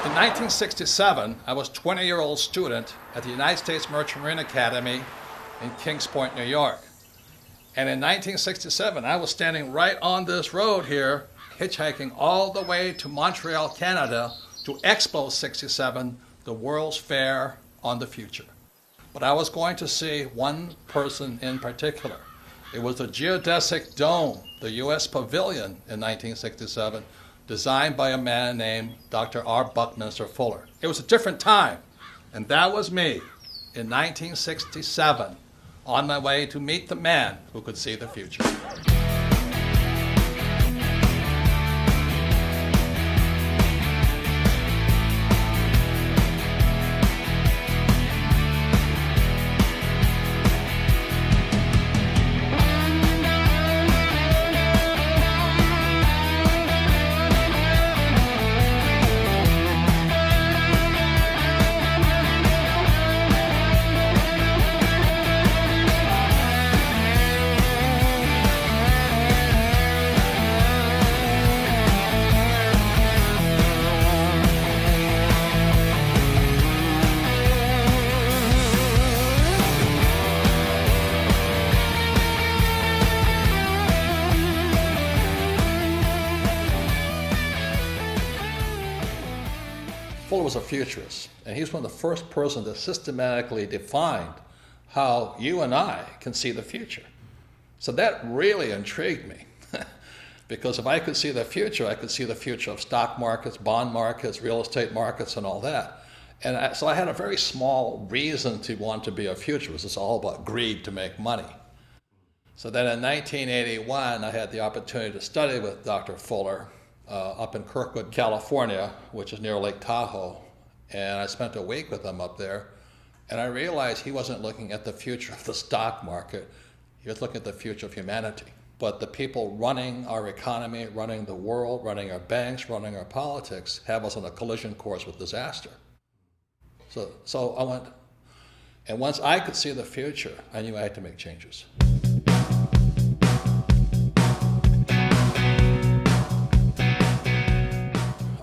In 1967, I was a 20-year-old student at the United States Merchant Marine Academy in Kings Point, New York. And in 1967, I was standing right on this road here, hitchhiking all the way to Montreal, Canada, to Expo 67, the World's Fair on the Future. But I was going to see one person in particular. It was the geodesic dome, the U.S. Pavilion in 1967, designed by a man named Dr. R. Buckminster Fuller. It was a different time, and that was me in 1967, on my way to meet the man who could see the future. Fuller was a futurist, and he's one of the first persons that systematically defined how you and I can see the future. So that really intrigued me, because if I could see the future, I could see the future of stock markets, bond markets, real estate markets, and all that. And so I had a very small reason to want to be a futurist. It's all about greed to make money. So then in 1981, I had the opportunity to study with Dr. Fuller up in Kirkwood, California, which is near Lake Tahoe. And I spent a week with him up there. And I realized he wasn't looking at the future of the stock market. He was looking at the future of humanity. But the people running our economy, running the world, running our banks, running our politics, have us on a collision course with disaster. So I went, and once I could see the future, I knew I had to make changes.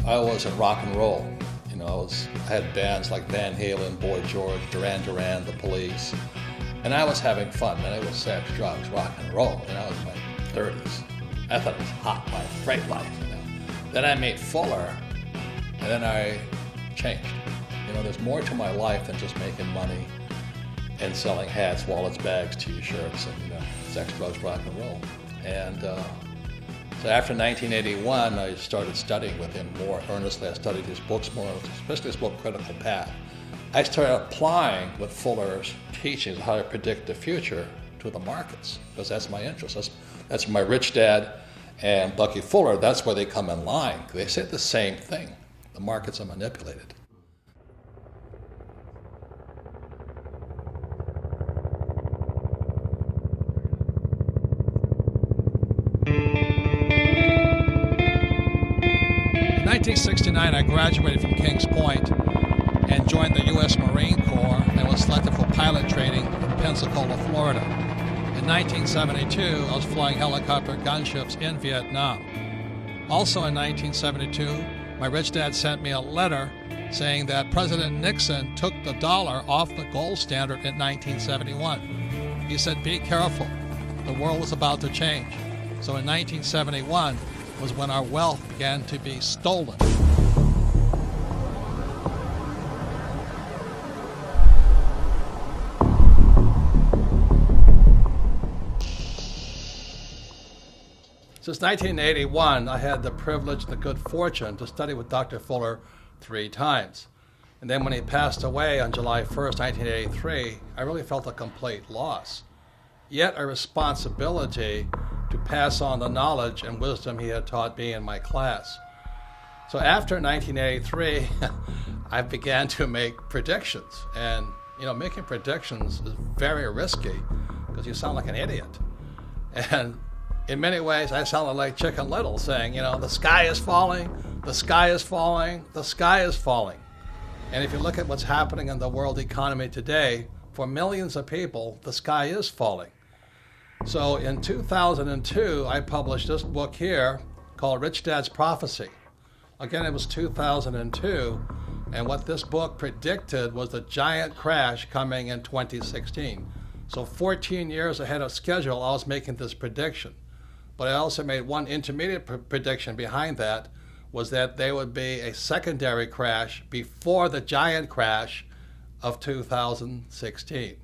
I was in rock and roll. You know, I had bands like Van Halen, Boy George, Duran Duran, The Police, and I was having fun. Man, it was sex, drugs, rock and roll. And I was in my 30s. I thought it was hot life, great life. You know. Then I met Fuller, and then I changed. You know, there's more to my life than just making money and selling hats, wallets, bags, T-shirts, and sex, drugs, rock and roll. And so after 1981, I started studying with him more earnestly. I studied his books more, especially his book, Critical Path. I started applying with Fuller's teachings how to predict the future to the markets, because that's my interest. That's my Rich Dad and Bucky Fuller, that's where they come in line. They say the same thing. The markets are manipulated. In 1969, I graduated from Kings Point and joined the U.S. Marine Corps and was selected for pilot training in Pensacola, Florida. In 1972, I was flying helicopter gunships in Vietnam. Also in 1972, my rich dad sent me a letter saying that President Nixon took the dollar off the gold standard in 1971. He said, "Be careful, the world was about to change." So in 1971, was when our wealth began to be stolen. Since 1981, I had the privilege and the good fortune to study with Dr. Fuller 3 times. And then when he passed away on July 1st, 1983, I really felt a complete loss. Yet a responsibility to pass on the knowledge and wisdom he had taught me in my class. So after 1983, I began to make predictions. And making predictions is very risky because you sound like an idiot. And in many ways, I sounded like Chicken Little saying, the sky is falling, the sky is falling, the sky is falling. And if you look at what's happening in the world economy today, for millions of people, the sky is falling. So in 2002, I published this book here called Rich Dad's Prophecy. Again, it was 2002, and what this book predicted was the giant crash coming in 2016. So 14 years ahead of schedule, I was making this prediction. But I also made one intermediate prediction behind that, was that there would be a secondary crash before the giant crash of 2016.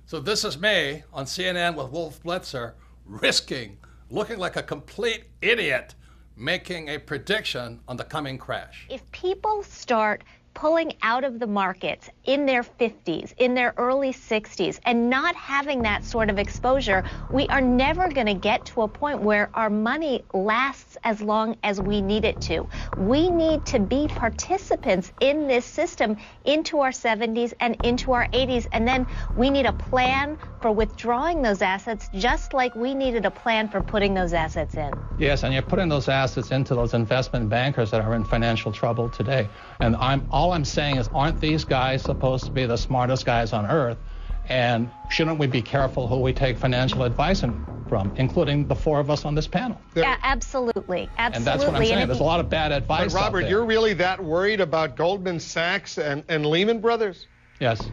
So this is me on CNN with Wolf Blitzer, looking like a complete idiot, making a prediction on the coming crash. If people start pulling out of the markets in their 50s, in their early 60s, and not having that sort of exposure, we are never going to get to a point where our money lasts as long as we need it to. We need to be participants in this system into our 70s and into our 80s, and then we need a plan for withdrawing those assets, just like we needed a plan for putting those assets in. Yes, and you're putting those assets into those investment bankers that are in financial trouble today. And all I'm saying is, aren't these guys supposed to be the smartest guys on earth? And shouldn't we be careful who we take financial advice from, including the four of us on this panel? Yeah, absolutely. Absolutely. And that's what I'm saying. There's a lot of bad advice But Robert, out there. you're really that worried about Goldman Sachs and Lehman Brothers? Yes.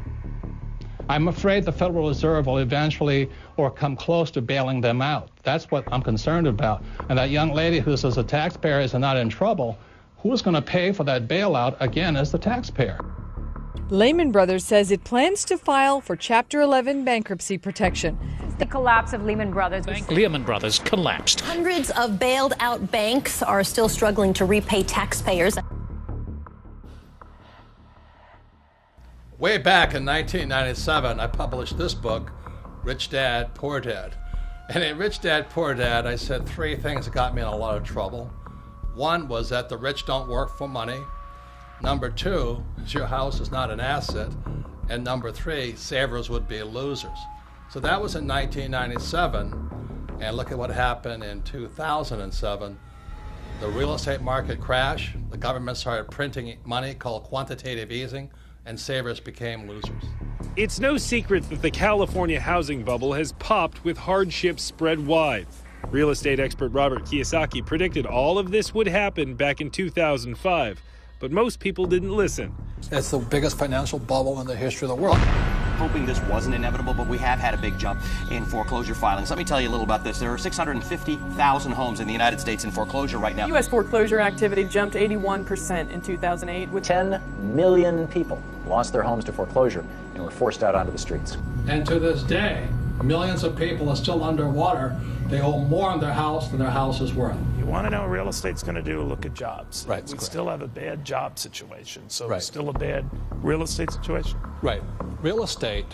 I'm afraid the Federal Reserve will eventually or come close to bailing them out. That's what I'm concerned about. And that young lady who says the taxpayers are not in trouble, who's going to pay for that bailout again as the taxpayer? Lehman Brothers says it plans to file for Chapter 11 bankruptcy protection. The collapse of Lehman Brothers. Lehman Brothers collapsed. Hundreds of bailed out banks are still struggling to repay taxpayers. Way back in 1997, I published this book, Rich Dad, Poor Dad. And in Rich Dad, Poor Dad, I said three things that got me in a lot of trouble. One was that the rich don't work for money. Number two is your house is not an asset. And number three, savers would be losers. So that was in 1997. And look at what happened in 2007. The real estate market crashed. The government started printing money called quantitative easing, and savers became losers. It's no secret that the California housing bubble has popped with hardships spread wide. Real estate expert Robert Kiyosaki predicted all of this would happen back in 2005, but most people didn't listen. It's the biggest financial bubble in the history of the world. Hoping this wasn't inevitable, but we have had a big jump in foreclosure filings. Let me tell you a little about this. There are 650,000 homes in the United States in foreclosure right now. U.S. foreclosure activity jumped 81% in 2008. With 10 million people lost their homes to foreclosure and were forced out onto the streets. And to this day, millions of people are still underwater. They owe more on their house than their house is worth. You want to know what real estate's going to do? Look at jobs. Right. We still have a bad job situation, so Right. it's still a bad real estate situation. Right. Real estate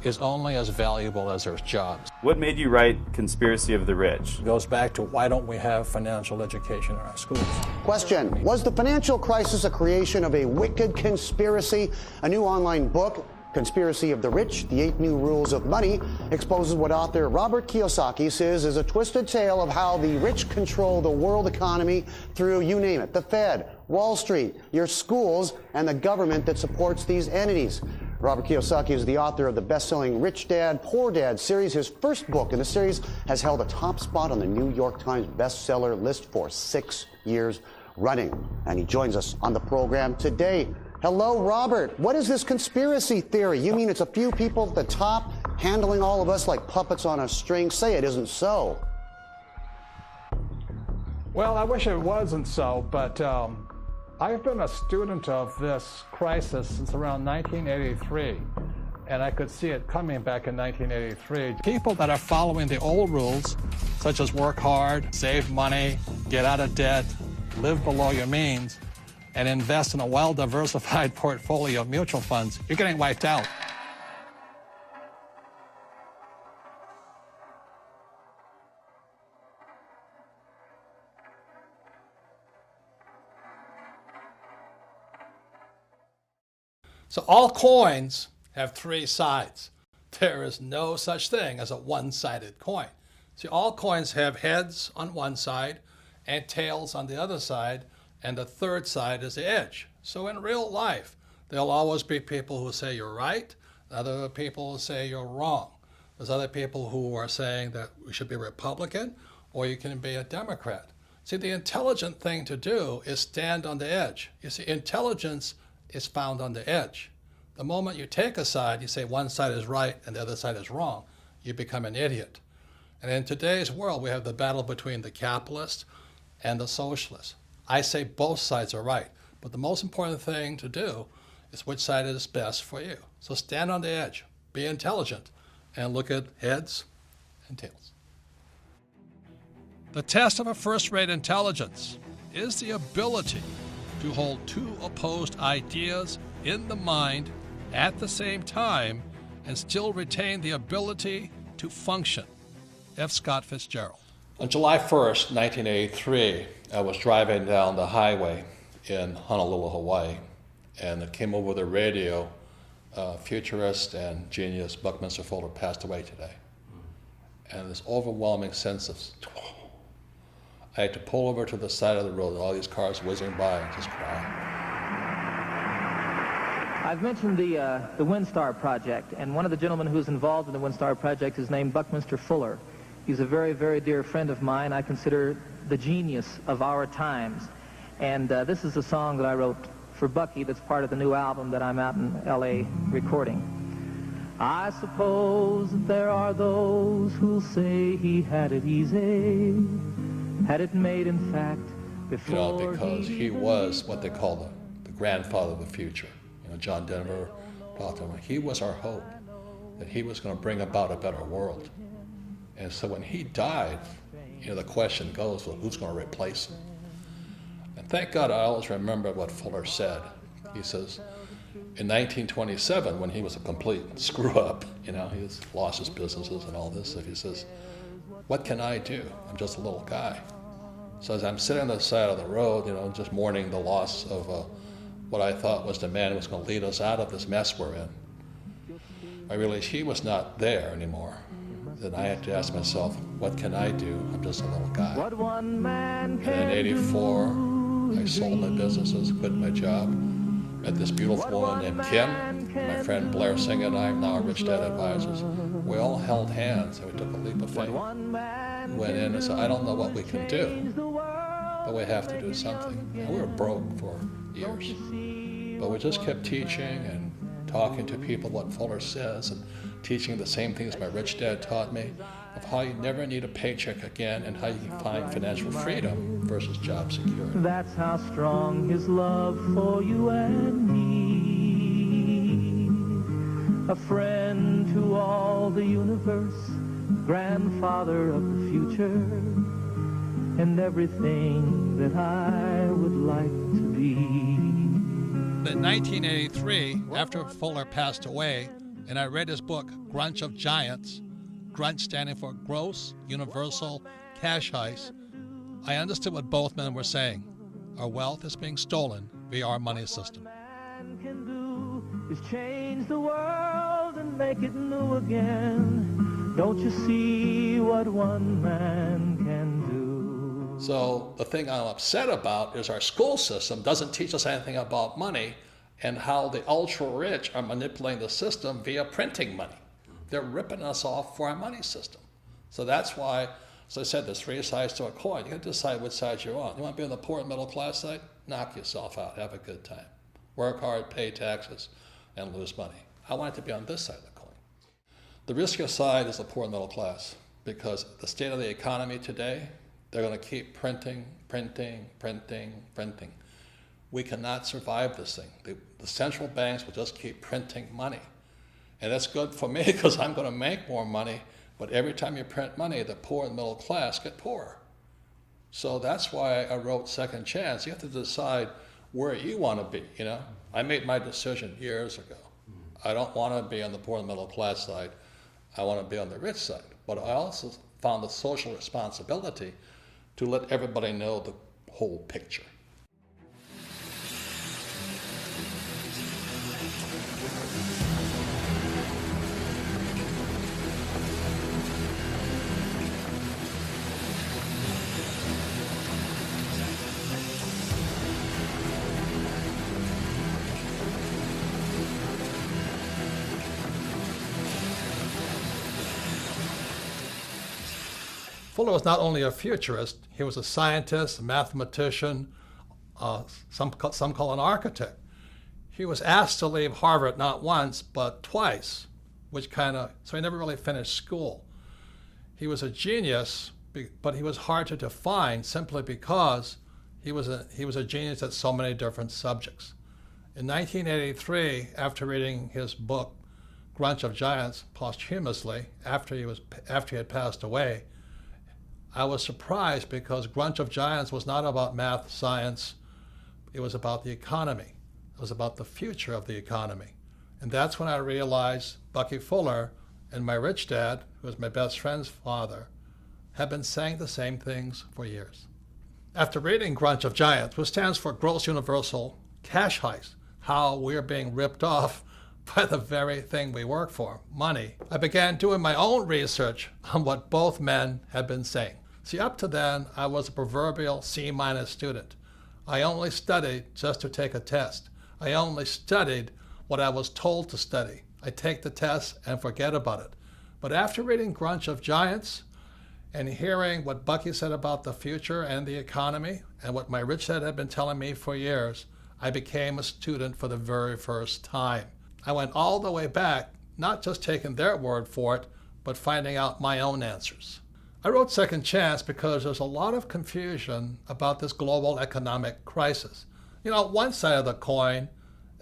is only as valuable as there's jobs. What made you write Conspiracy of the Rich? It goes back to why don't we have financial education in our schools? Question: was the financial crisis a creation of a wicked conspiracy? A new online book, Conspiracy of the Rich, The 8 New Rules of Money, exposes what author Robert Kiyosaki says is a twisted tale of how the rich control the world economy through, you name it, the Fed, Wall Street, your schools, and the government that supports these entities. Robert Kiyosaki is the author of the best-selling Rich Dad, Poor Dad series. His first book in the series has held a top spot on the New York Times bestseller list for 6 years running. And he joins us on the program today. Hello, Robert. What is this conspiracy theory? You mean it's a few people at the top handling all of us like puppets on a string? Say it isn't so. Well, I wish it wasn't so, but I've been a student of this crisis since around 1983, and I could see it coming back in 1983. People that are following the old rules, such as work hard, save money, get out of debt, live below your means, and invest in a well-diversified portfolio of mutual funds, you're getting wiped out. So all coins have three sides. There is no such thing as a one-sided coin. See, all coins have heads on one side and tails on the other side, and the third side is the edge. So in real life, there'll always be people who say you're right, other people who say you're wrong. There's other people who are saying that we should be Republican or you can be a Democrat. See, the intelligent thing to do is stand on the edge. You see, intelligence is found on the edge. The moment you take a side, you say one side is right and the other side is wrong, you become an idiot. And in today's world, we have the battle between the capitalists and the socialists. I say both sides are right, but the most important thing to do is which side is best for you. So stand on the edge, be intelligent, and look at heads and tails. The test of a first-rate intelligence is the ability to hold two opposed ideas in the mind at the same time and still retain the ability to function. F. Scott Fitzgerald. On July 1st, 1983, I was driving down the highway in Honolulu, Hawaii, and it came over the radio, futurist and genius Buckminster Fuller passed away today. And this overwhelming sense of, I had to pull over to the side of the road, and all these cars whizzing by, and just cry. I've mentioned the WinStar project, and one of the gentlemen who's involved in the WinStar project is named Buckminster Fuller. He's a very, very dear friend of mine. I consider the genius of our times. And this is a song that I wrote for Bucky that's part of the new album that I'm out in L.A. recording. I suppose that there are those who'll say he had it easy, had it made in fact before. Because he was what they call the grandfather of the future. John Denver talked about, he was our hope, that he was going to bring about a better world. And so when he died, the question goes, well, who's going to replace him? And thank God I always remember what Fuller said. He says, in 1927, when he was a complete screw-up, he has lost his businesses and all this, he says, what can I do? I'm just a little guy. So as I'm sitting on the side of the road, just mourning the loss of what I thought was the man who was going to lead us out of this mess we're in, I realized he was not there anymore. Then I had to ask myself, what can I do? I'm just a little guy. And in '84, I sold my businesses, quit my job, met this beautiful woman named Kim. My friend Blair Singh and I, now Rich Dad Advisors, we all held hands and we took a leap of faith. Went in and said, I don't know what we can do, but we have to do something. And we were broke for years. But we just kept teaching and talking to people what Fuller says and teaching the same things my rich dad taught me of how you never need a paycheck again and how you can find financial freedom versus job security. That's how strong his love for you and me. A friend to all the universe, grandfather of the future, and everything that I would like to be. In 1983, after Fuller passed away, and I read his book, Grunch of Giants, Grunch standing for Gross Universal Cash Heist, I understood what both men were saying. Our wealth is being stolen via our money system. Man can do is change the world and make it new again. Don't you see what one man can do? So the thing I'm upset about is our school system doesn't teach us anything about money and how the ultra-rich are manipulating the system via printing money. They're ripping us off for our money system. So that's why, as I said, there's three sides to a coin. You have to decide which side you're on. You want to be on the poor and middle class side? Knock yourself out, have a good time. Work hard, pay taxes, and lose money. I want it to be on this side of the coin. The riskier side is the poor and middle class, because the state of the economy today, they're going to keep printing. We cannot survive this thing. The central banks will just keep printing money. And that's good for me because I'm going to make more money, but every time you print money, the poor and middle class get poorer. So that's why I wrote Second Chance. You have to decide where you want to be, I made my decision years ago. I don't want to be on the poor and middle class side. I want to be on the rich side. But I also found the social responsibility to let everybody know the whole picture. Fuller was not only a futurist, he was a scientist, a mathematician, some call an architect. He was asked to leave Harvard not once, but twice, so he never really finished school. He was a genius, but he was hard to define simply because he was a genius at so many different subjects. In 1983, after reading his book, Grunch of Giants, posthumously, after he had passed away, I was surprised because Grunch of Giants was not about math, science, it was about the economy. It was about the future of the economy. And that's when I realized Bucky Fuller and my rich dad, who was my best friend's father, had been saying the same things for years. After reading Grunch of Giants, which stands for Gross Universal Cash Heist, how we're being ripped off by the very thing we work for, money, I began doing my own research on what both men had been saying. See, up to then, I was a proverbial C- student. I only studied just to take a test. I only studied what I was told to study. I take the test and forget about it. But after reading Grunch of Giants and hearing what Bucky said about the future and the economy and what my rich dad had been telling me for years, I became a student for the very first time. I went all the way back, not just taking their word for it, but finding out my own answers. I wrote Second Chance because there's a lot of confusion about this global economic crisis. You know, one side of the coin,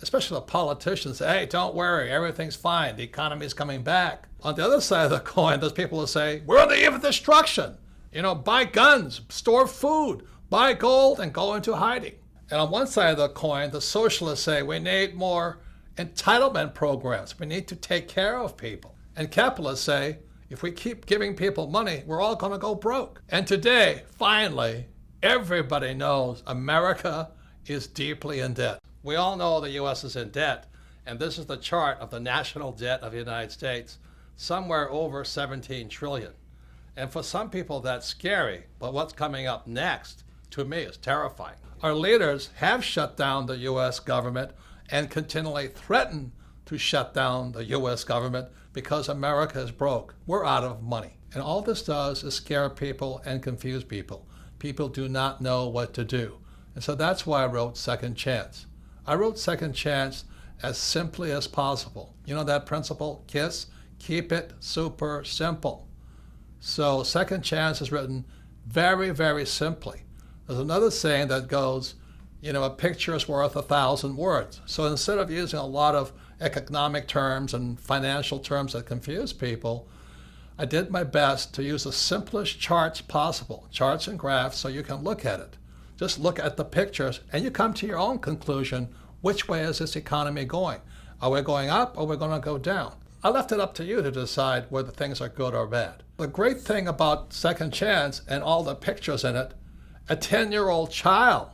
especially the politicians, say, hey, don't worry, everything's fine, the economy's coming back. On the other side of the coin, there's people who say, we're on the eve of destruction. You know, buy guns, store food, buy gold, and go into hiding. And on one side of the coin, the socialists say, we need more entitlement programs. We need to take care of people. And capitalists say, if we keep giving people money, we're all going to go broke. And today, finally, everybody knows America is deeply in debt. We all know the U.S. is in debt, and this is the chart of the national debt of the United States, somewhere over 17 trillion. And for some people, that's scary, but what's coming up next, to me, is terrifying. Our leaders have shut down the U.S. government and continually threaten to shut down the U.S. government because America is broke. We're out of money. And all this does is scare people and confuse people. People do not know what to do. And so that's why I wrote Second Chance. I wrote Second Chance as simply as possible. You know that principle, KISS? Keep it super simple. So Second Chance is written very, very simply. There's another saying that goes, you know, a picture is worth 1,000 words. So instead of using a lot of economic terms and financial terms that confuse people, I did my best to use the simplest charts possible, charts and graphs, so you can look at it. Just look at the pictures and you come to your own conclusion. Which way is this economy going? Are we going up or are we going to go down? I left it up to you to decide whether things are good or bad. The great thing about Second Chance and all the pictures in it, a 10-year-old child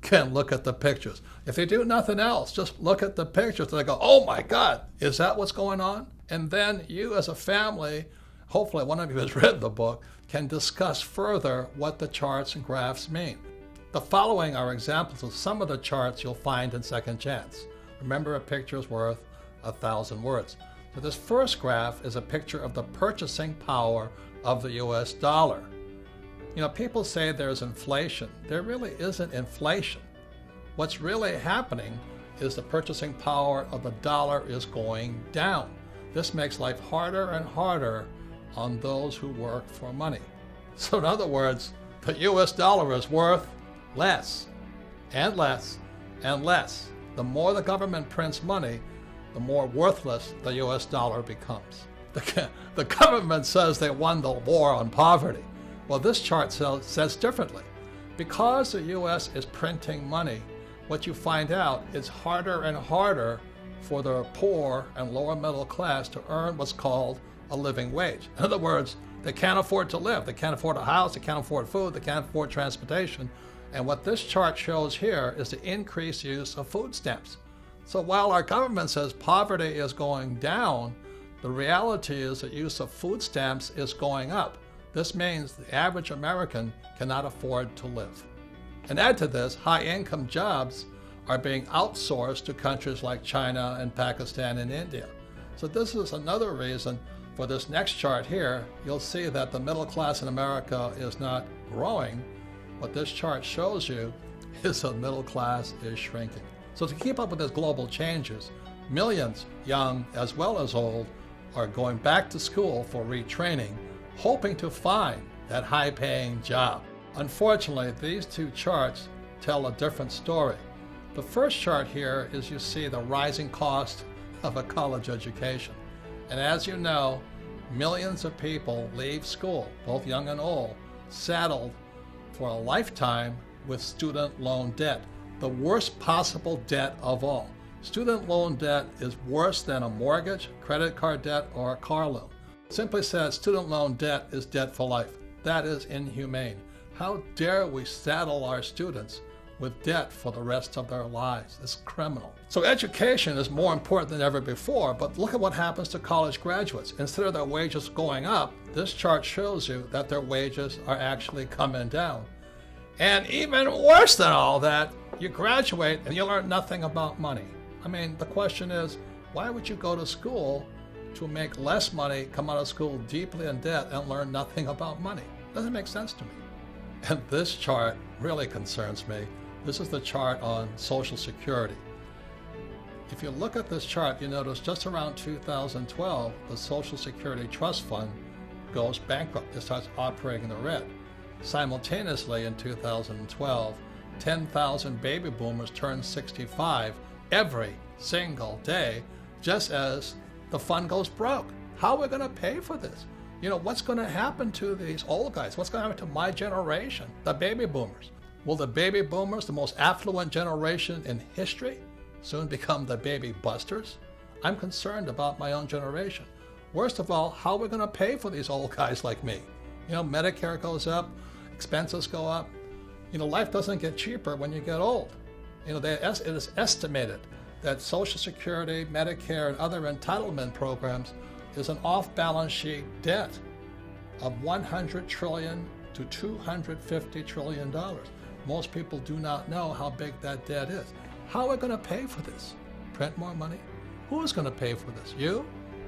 can look at the pictures. If they do nothing else, just look at the pictures and they go, oh my God, is that what's going on? And then you as a family, hopefully one of you has read the book, can discuss further what the charts and graphs mean. The following are examples of some of the charts you'll find in Second Chance. Remember, a picture is worth 1,000 words. So this first graph is a picture of the purchasing power of the US dollar. You know, people say there's inflation. There really isn't inflation. What's really happening is the purchasing power of the dollar is going down. This makes life harder and harder on those who work for money. So in other words, the US dollar is worth less and less and less. The more the government prints money, the more worthless the US dollar becomes. The government says they won the war on poverty. Well, this chart says differently. Because the US is printing money, what you find out is harder and harder for the poor and lower middle class to earn what's called a living wage. In other words, they can't afford to live. They can't afford a house, they can't afford food, they can't afford transportation. And what this chart shows here is the increased use of food stamps. So while our government says poverty is going down, the reality is that use of food stamps is going up. This means the average American cannot afford to live. And add to this, high-income jobs are being outsourced to countries like China and Pakistan and India. So this is another reason For this next chart here, you'll see that the middle class in America is not growing. What this chart shows you is the middle class is shrinking. So to keep up with these global changes, millions, young as well as old, are going back to school for retraining, hoping to find that high-paying job. Unfortunately, these two charts tell a different story. The first chart here is you see the rising cost of a college education. And as you know, millions of people leave school, both young and old, saddled for a lifetime with student loan debt, the worst possible debt of all. Student loan debt is worse than a mortgage, credit card debt, or a car loan. Simply said, student loan debt is debt for life. That is inhumane. How dare we saddle our students with debt for the rest of their lives? It's criminal. So education is more important than ever before, but look at what happens to college graduates. Instead of their wages going up, this chart shows you that their wages are actually coming down. And even worse than all that, you graduate and you learn nothing about money. I mean, the question is, why would you go to school to make less money, come out of school deeply in debt, and learn nothing about money? Doesn't make sense to me. And this chart really concerns me. This is the chart on Social Security. If you look at this chart, you notice just around 2012, the Social Security Trust Fund goes bankrupt. It starts operating in the red. Simultaneously, in 2012, 10,000 baby boomers turn 65 every single day, just as the fund goes broke. How are we going to pay for this? You know, what's going to happen to these old guys? What's going to happen to my generation, the baby boomers? Will the baby boomers, the most affluent generation in history, soon become the baby busters? I'm concerned about my own generation. Worst of all, how are we going to pay for these old guys like me? You know, Medicare goes up, expenses go up. You know, life doesn't get cheaper when you get old. You know, it is estimated that Social Security, Medicare, and other entitlement programs is an off-balance sheet debt of $100 trillion to $250 trillion. Most people do not know how big that debt is. How are we going to pay for this? Print more money? Who is going to pay for this? You?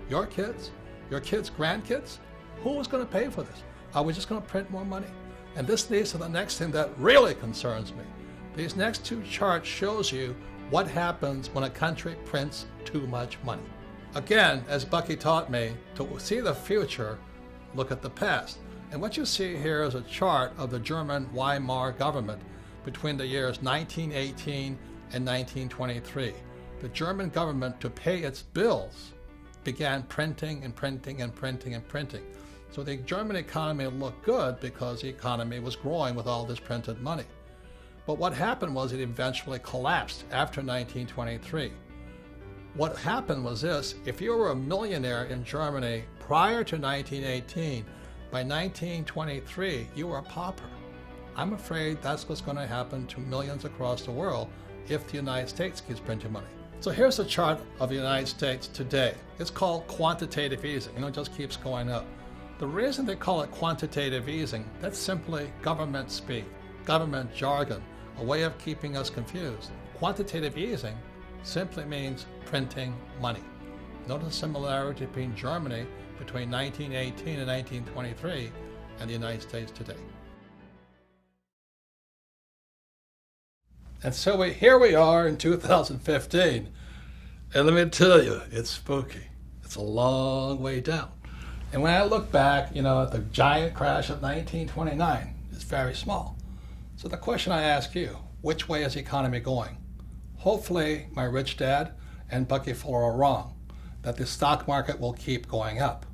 Your kids? Your kids' grandkids? Who is going to pay for this? Are we just going to print more money? And this leads to the next thing that really concerns me. These next two charts shows you what happens when a country prints too much money. Again, as Bucky taught me, to see the future, look at the past. And what you see here is a chart of the German Weimar government between the years 1918 and 1923. The German government, to pay its bills, began printing and printing and printing and printing. So the German economy looked good because the economy was growing with all this printed money. But what happened was it eventually collapsed after 1923. What happened was this: if you were a millionaire in Germany prior to 1918, by 1923, you were a pauper. I'm afraid that's what's going to happen to millions across the world if the United States keeps printing money. So here's a chart of the United States today. It's called quantitative easing. You know, it just keeps going up. The reason they call it quantitative easing, that's simply government speak, government jargon, a way of keeping us confused. Quantitative easing simply means printing money. Notice the similarity between Germany between 1918 and 1923 and the United States today. And so here we are in 2015, and let me tell you, it's spooky. It's a long way down. And when I look back, you know, at the giant crash of 1929, it's very small. So the question I ask you, which way is the economy going? Hopefully my rich dad and Bucky Fuller are wrong, that the stock market will keep going up.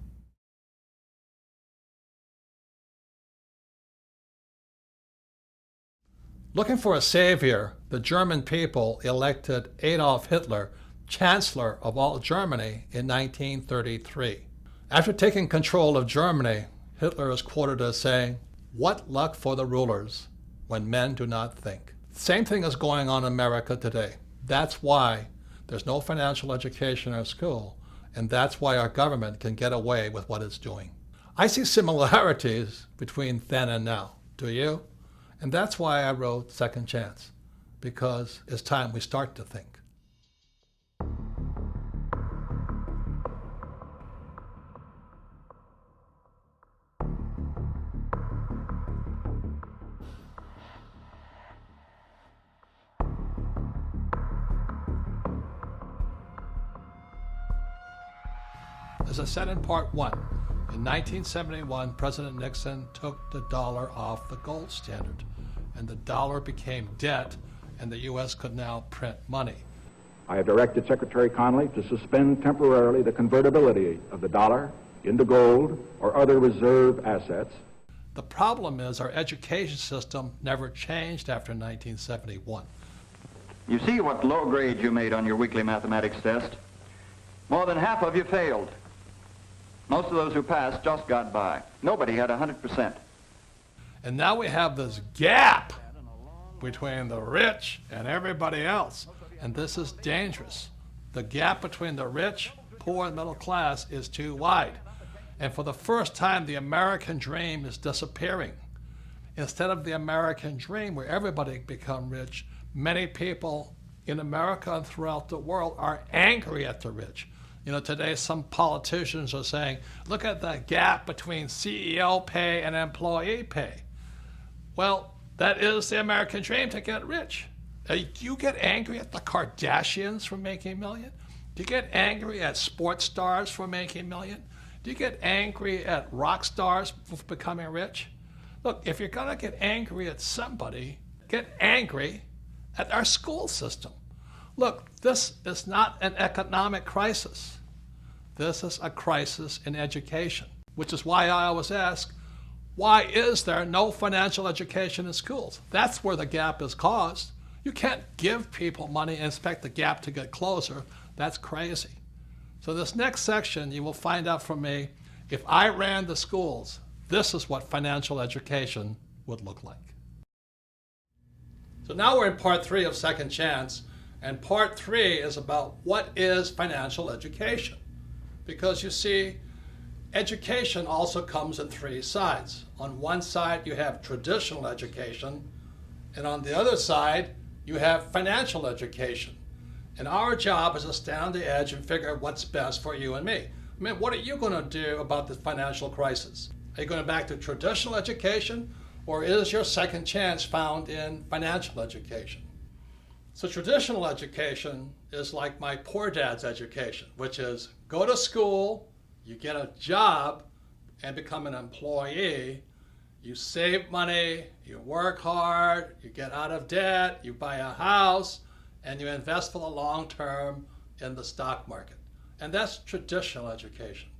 Looking for a savior, the German people elected Adolf Hitler Chancellor of all Germany in 1933. After taking control of Germany, Hitler is quoted as saying, "What luck for the rulers when men do not think." Same thing is going on in America today. That's why there's no financial education in our school, and that's why our government can get away with what it's doing. I see similarities between then and now. Do you? And that's why I wrote Second Chance, because it's time we start to think. As I said in part 1, in 1971, President Nixon took the dollar off the gold standard, and the dollar became debt, and the U.S. could now print money. I have directed Secretary Connally to suspend temporarily the convertibility of the dollar into gold or other reserve assets. The problem is our education system never changed after 1971. You see what low grade you made on your weekly mathematics test? More than half of you failed. Most of those who passed just got by. Nobody had 100%. And now we have this gap between the rich and everybody else. And this is dangerous. The gap between the rich, poor, and middle class is too wide. And for the first time, the American dream is disappearing. Instead of the American dream where everybody become rich, many people in America and throughout the world are angry at the rich. You know, today some politicians are saying, look at the gap between CEO pay and employee pay. Well, that is the American dream, to get rich. Do you get angry at the Kardashians for making million? Do you get angry at sports stars for making million? Do you get angry at rock stars for becoming rich? Look, if you're going to get angry at somebody, get angry at our school system. Look, this is not an economic crisis. This is a crisis in education, which is why I always ask, why is there no financial education in schools? That's where the gap is caused. You can't give people money and expect the gap to get closer. That's crazy. So this next section, you will find out from me, if I ran the schools, this is what financial education would look like. So now we're in part 3 of Second Chance, and part 3 is about what is financial education. Because you see, education also comes in 3 sides. On one side, you have traditional education, and on the other side, you have financial education. And our job is to stand on the edge and figure out what's best for you and me. I mean, what are you going to do about the financial crisis? Are you going back to traditional education, or is your second chance found in financial education? So traditional education is like my poor dad's education, which is go to school, you get a job and become an employee, you save money, you work hard, you get out of debt, you buy a house, and you invest for the long term in the stock market. And that's traditional education.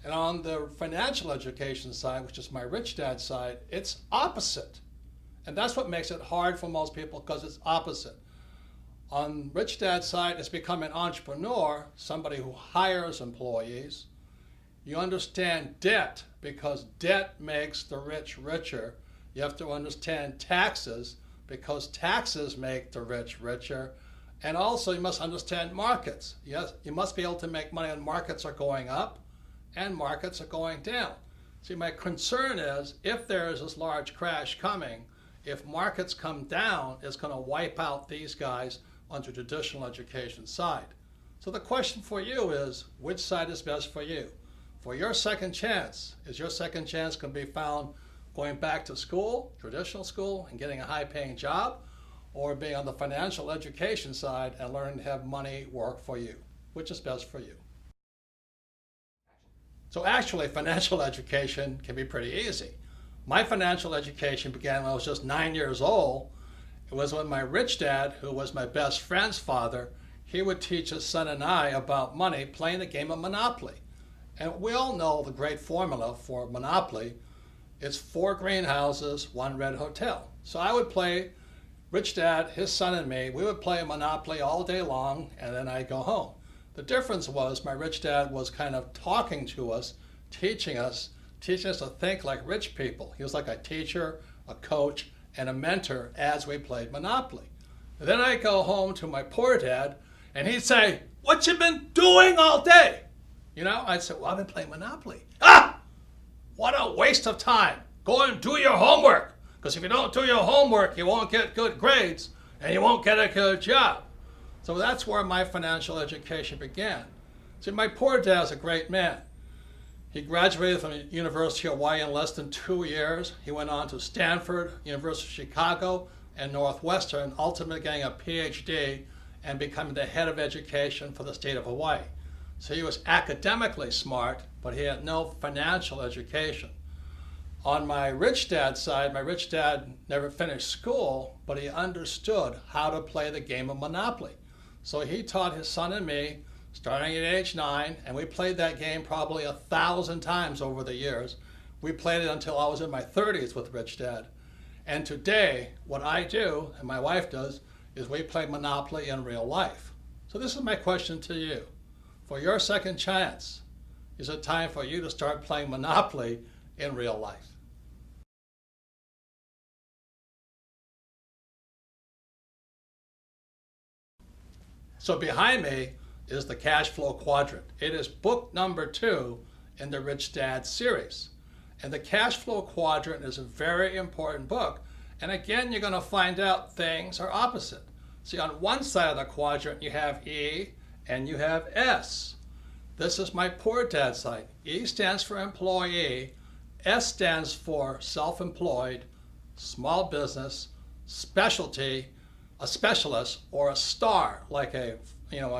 And on the financial education side, which is my rich dad side, it's opposite. And that's what makes it hard for most people, because it's opposite. On rich dad's side, it's become an entrepreneur, somebody who hires employees. You understand debt, because debt makes the rich richer. You have to understand taxes, because taxes make the rich richer. And also you must understand markets. Yes, you must be able to make money when markets are going up and markets are going down. See, my concern is if there is this large crash coming, if markets come down, it's going to wipe out these guys on the traditional education side. So the question for you is, which side is best for you? For your second chance, is your second chance going to be found going back to school, traditional school, and getting a high-paying job, or being on the financial education side and learning to have money work for you? Which is best for you? So actually, financial education can be pretty easy. My financial education began when I was just 9 years old. It was when my rich dad, who was my best friend's father, he would teach his son and I about money playing the game of Monopoly. And we all know the great formula for Monopoly. It's 4 greenhouses, 1 red hotel. So I would play, rich dad, his son and me, we would play Monopoly all day long, and then I'd go home. The difference was my rich dad was kind of talking to us, teaching us to think like rich people. He was like a teacher, a coach, and a mentor as we played Monopoly. And then I'd go home to my poor dad, and he'd say, "What you been doing all day?" You know, I'd say, "Well, I've been playing Monopoly." "Ah! What a waste of time. Go and do your homework. Because if you don't do your homework, you won't get good grades, and you won't get a good job." So that's where my financial education began. See, my poor dad's a great man. He graduated from the University of Hawaii in less than 2 years. He went on to Stanford, University of Chicago, and Northwestern, ultimately getting a PhD and becoming the head of education for the state of Hawaii. So he was academically smart, but he had no financial education. On my rich dad side, my rich dad never finished school, but he understood how to play the game of Monopoly. So he taught his son and me, starting at age 9, and we played that game probably 1,000 times over the years. We played it until I was in my 30s with Rich Dad. And today, what I do, and my wife does, is we play Monopoly in real life. So this is my question to you. For your second chance, is it time for you to start playing Monopoly in real life? So behind me is the cash flow quadrant. It is book number 2 in the Rich Dad series. And the cash flow quadrant is a very important book. And again, you're going to find out things are opposite. See, on one side of the quadrant, you have E and you have S. This is my poor dad side. E stands for employee. S stands for self-employed, small business, specialty, a specialist, or a star, like a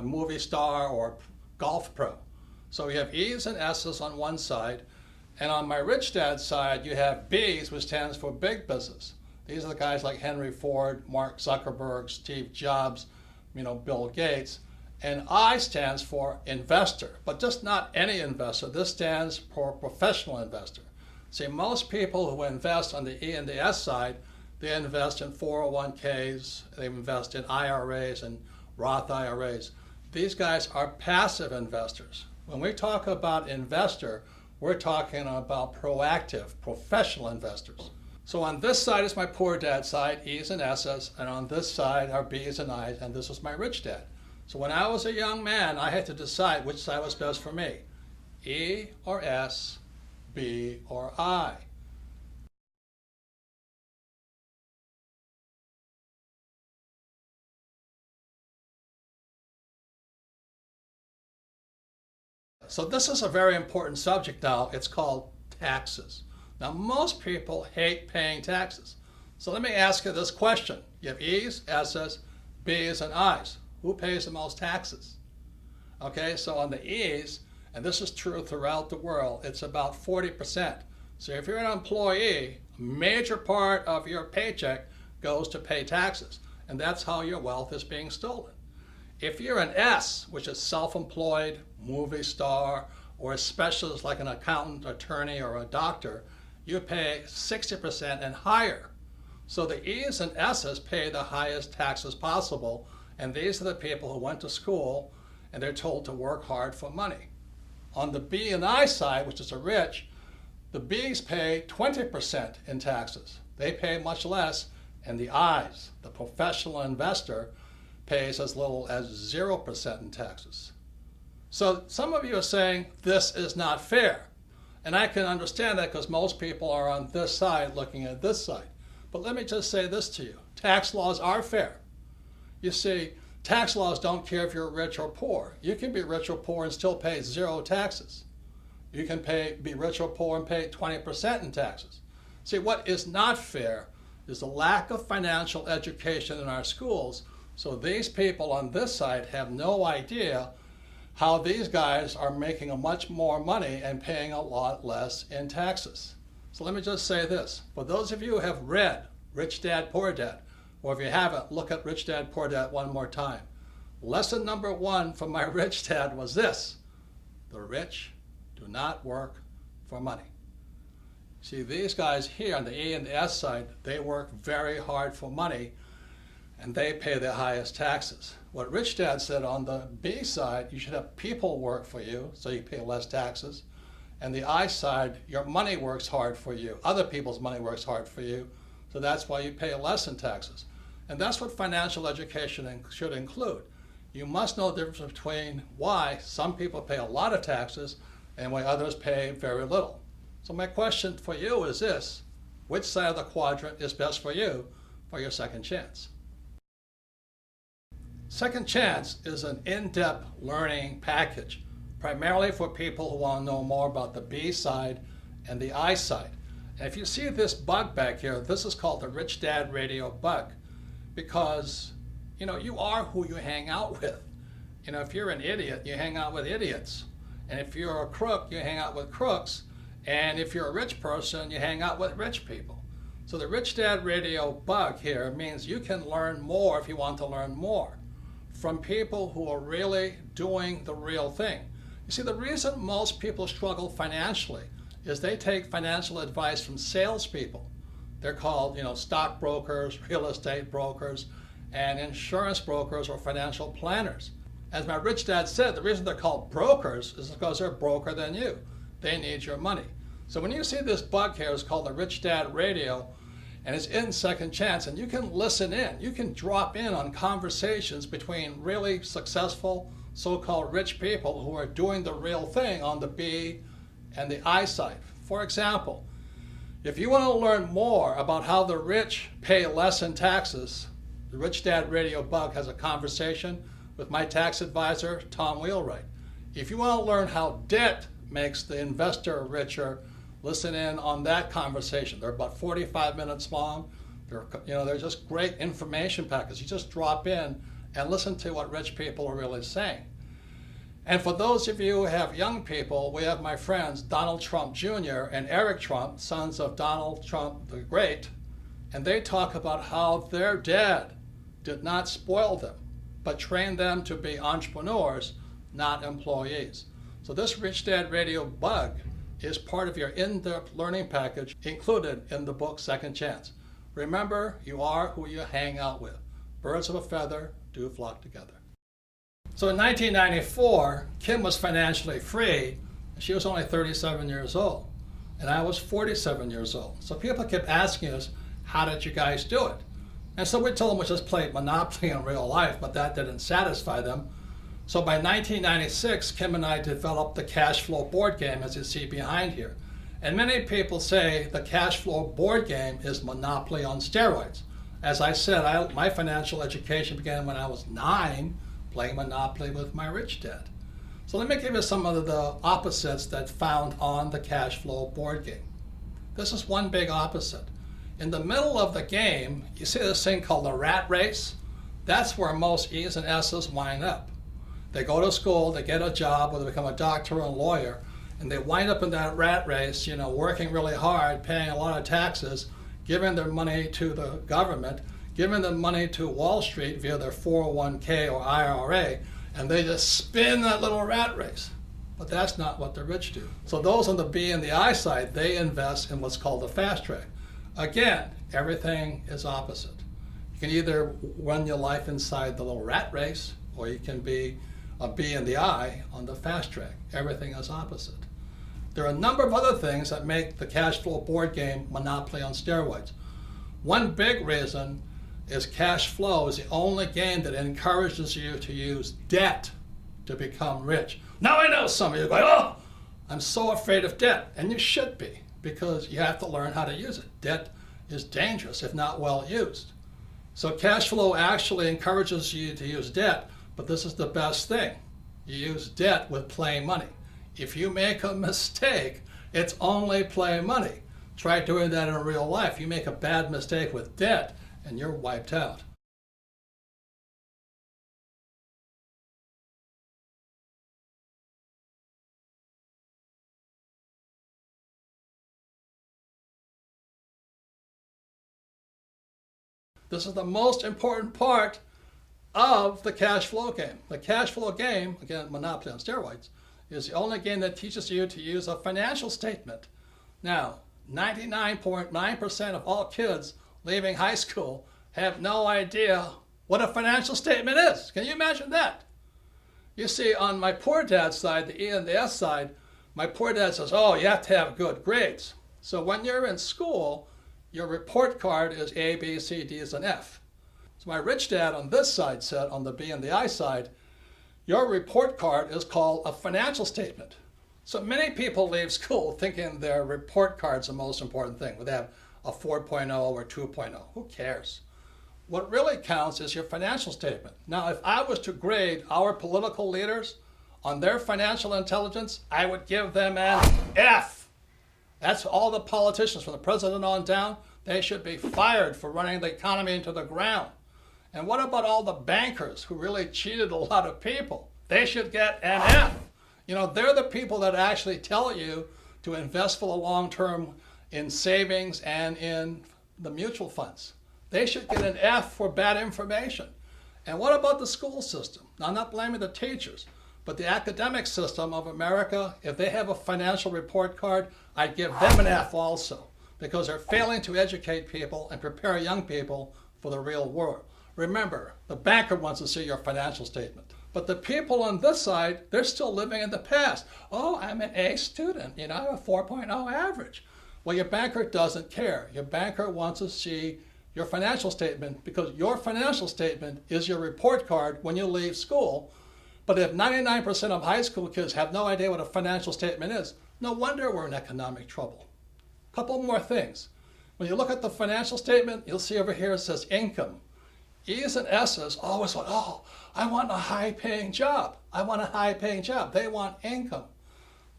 movie star or golf pro. So we have E's and S's on one side, and on my rich dad side, you have B's, which stands for big business. These are the guys like Henry Ford, Mark Zuckerberg, Steve Jobs, Bill Gates. And I stands for investor, but just not any investor. This stands for professional investor. See, most people who invest on the E and the S side, they invest in 401ks, they invest in IRAs and Roth IRAs. These guys are passive investors. When we talk about investor, we're talking about proactive, professional investors. So on this side is my poor dad side, E's and S's, and on this side are B's and I's, and this is my rich dad. So when I was a young man, I had to decide which side was best for me, E or S, B or I. So this is a very important subject now. It's called taxes. Now, most people hate paying taxes. So let me ask you this question. You have E's, S's, B's, and I's. Who pays the most taxes? Okay, so on the E's, and this is true throughout the world, it's about 40%. So if you're an employee, a major part of your paycheck goes to pay taxes. And that's how your wealth is being stolen. If you're an S, which is self-employed, movie star, or a specialist like an accountant, attorney, or a doctor, you pay 60% and higher. So the E's and S's pay the highest taxes possible, and these are the people who went to school and they're told to work hard for money. On the B and I side, which is the rich, the B's pay 20% in taxes. They pay much less, and the I's, the professional investor, pays as little as 0% in taxes. So some of you are saying this is not fair. And I can understand that because most people are on this side looking at this side. But let me just say this to you. Tax laws are fair. You see, tax laws don't care if you're rich or poor. You can be rich or poor and still pay 0 taxes. You can be rich or poor and pay 20% in taxes. See, what is not fair is the lack of financial education in our schools. So these people on this side have no idea how these guys are making a much more money and paying a lot less in taxes. So let me just say this. For those of you who have read Rich Dad, Poor Dad, or if you haven't, look at Rich Dad, Poor Dad one more time. Lesson number 1 from my rich dad was this: the rich do not work for money. See, these guys here on the E and the S side, they work very hard for money, and they pay the highest taxes. What Rich Dad said on the B side, you should have people work for you, so you pay less taxes. And the I side, your money works hard for you. Other people's money works hard for you, so that's why you pay less in taxes. And that's what financial education should include. You must know the difference between why some people pay a lot of taxes and why others pay very little. So my question for you is this: which side of the quadrant is best for you for your second chance? Second Chance is an in-depth learning package, primarily for people who want to know more about the B side and the I side. And if you see this bug back here, this is called the Rich Dad Radio bug, because you are who you hang out with. You know, if you're an idiot, you hang out with idiots. And if you're a crook, you hang out with crooks. And if you're a rich person, you hang out with rich people. So the Rich Dad Radio bug here means you can learn more if you want to learn more from people who are really doing the real thing. You see, the reason most people struggle financially is they take financial advice from salespeople. They're called, stockbrokers, real estate brokers, and insurance brokers or financial planners. As my rich dad said, the reason they're called brokers is because they're broker than you. They need your money. So when you see this bug here, it's called the Rich Dad Radio, and it's in Second Chance, and you can listen in. You can drop in on conversations between really successful so-called rich people who are doing the real thing on the B and the I side. For example, if you want to learn more about how the rich pay less in taxes, the Rich Dad Radio bug has a conversation with my tax advisor, Tom Wheelwright. If you want to learn how debt makes the investor richer, listen in on that conversation. They're about 45 minutes long. They're just great information packets. You just drop in and listen to what rich people are really saying. And for those of you who have young people, we have my friends Donald Trump Jr. and Eric Trump, sons of Donald Trump the Great, and they talk about how their dad did not spoil them, but trained them to be entrepreneurs, not employees. So this Rich Dad Radio bug is part of your in-depth learning package included in the book Second Chance. Remember, you are who you hang out with. Birds of a feather do flock together. So in 1994, Kim was financially free. She was only 37 years old, and I was 47 years old. So people kept asking us, how did you guys do it? And so we told them we just played Monopoly in real life, but that didn't satisfy them. So by 1996, Kim and I developed the cash flow board game, as you see behind here. And many people say the cash flow board game is Monopoly on steroids. As I said, my financial education began when I was 9, playing Monopoly with my rich dad. So let me give you some of the opposites that found on the cash flow board game. This is one big opposite. In the middle of the game, you see this thing called the rat race? That's where most E's and S's wind up. They go to school, they get a job, or they become a doctor or a lawyer, and they wind up in that rat race, working really hard, paying a lot of taxes, giving their money to the government, giving the money to Wall Street via their 401k or IRA, and they just spin that little rat race. But that's not what the rich do. So those on the B and the I side, they invest in what's called the fast track. Again, everything is opposite. You can either run your life inside the little rat race, or you can be a B and the I on the fast track. Everything is opposite. There are a number of other things that make the cash flow board game Monopoly on steroids. One big reason is cash flow is the only game that encourages you to use debt to become rich. Now I know some of you are going, oh, I'm so afraid of debt. And you should be, because you have to learn how to use it. Debt is dangerous if not well used. So cash flow actually encourages you to use debt, but this is the best thing. You use debt with play money. If you make a mistake, it's only play money. Try doing that in real life. You make a bad mistake with debt, and you're wiped out. This is the most important part of the cash flow game. The cash flow game, again, Monopoly on steroids, is the only game that teaches you to use a financial statement. Now, 99.9% of all kids leaving high school have no idea what a financial statement is. Can you imagine that? You see, on my poor dad's side, the E and the S side, my poor dad says, oh, you have to have good grades. So when you're in school, your report card is A, B, C, D's, and F. So my rich dad on this side said, on the B and the I side, your report card is called a financial statement. So many people leave school thinking their report card's the most important thing. They have a 4.0 or 2.0. Who cares? What really counts is your financial statement. Now, if I was to grade our political leaders on their financial intelligence, I would give them an F. That's all the politicians, from the president on down. They should be fired for running the economy into the ground. And what about all the bankers who really cheated a lot of people? they should get an F. You know, they're the people that actually tell you to invest for the long term in savings and in the mutual funds. They should get an F for bad information. And what about the school system? Now, I'm not blaming the teachers, but the academic system of America, if they have a financial report card, I'd give them an F also, because they're failing to educate people and prepare young people for the real world. Remember, the banker wants to see your financial statement. But the people on this side, they're still living in the past. Oh, I'm an A student, you know, I have a 4.0 average. Well, your banker doesn't care. Your banker wants to see your financial statement, because your financial statement is your report card when you leave school. But if 99% of high school kids have no idea what a financial statement is, no wonder we're in economic trouble. Couple more things. When you look at the financial statement, you'll see over here it says income. E's and S's always want, oh, I want a high-paying job. I want a high-paying job. They want income.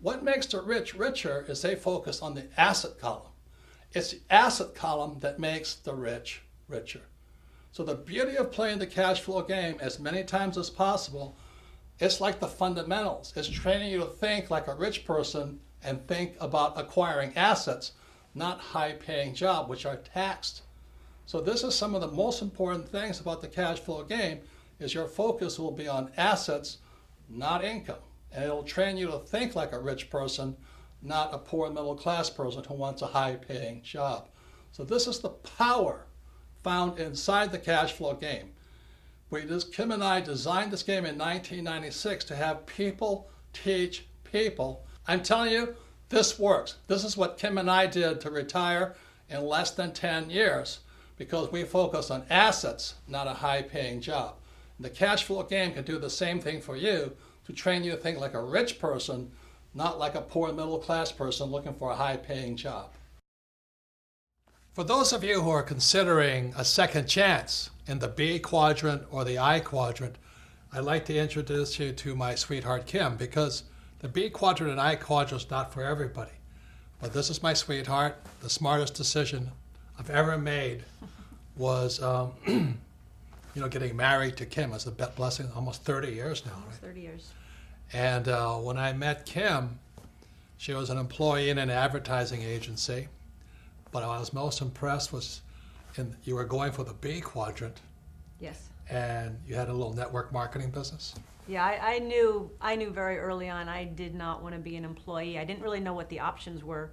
What makes the rich richer is they focus on the asset column. It's the asset column that makes the rich richer. So the beauty of playing the cash flow game as many times as possible, it's like the fundamentals. It's training you to think like a rich person and think about acquiring assets, not high-paying jobs, which are taxed. So this is some of the most important things about the cash flow game, is your focus will be on assets, not income. And it'll train you to think like a rich person, not a poor middle-class person who wants a high-paying job. So this is the power found inside the cash flow game. Kim and I designed this game in 1996 to have people teach people. I'm telling you, this works. This is what Kim and I did to retire in less than 10 years, because we focus on assets, not a high-paying job. The cash flow game can do the same thing for you, to train you to think like a rich person, not like a poor middle-class person looking for a high-paying job. For those of you who are considering a second chance in the B quadrant or the I quadrant, I'd like to introduce you to my sweetheart Kim, because the B quadrant and I quadrant is not for everybody. But this is my sweetheart. The smartest decision I've ever made was getting married to Kim. It's a blessing, almost 30 years now. Almost 30 years. And when I met Kim, she was an employee in an advertising agency. But I was most impressed was you were going for the B quadrant. Yes. And you had a little network marketing business. Yeah, I knew very early on I did not want to be an employee. I didn't really know what the options were.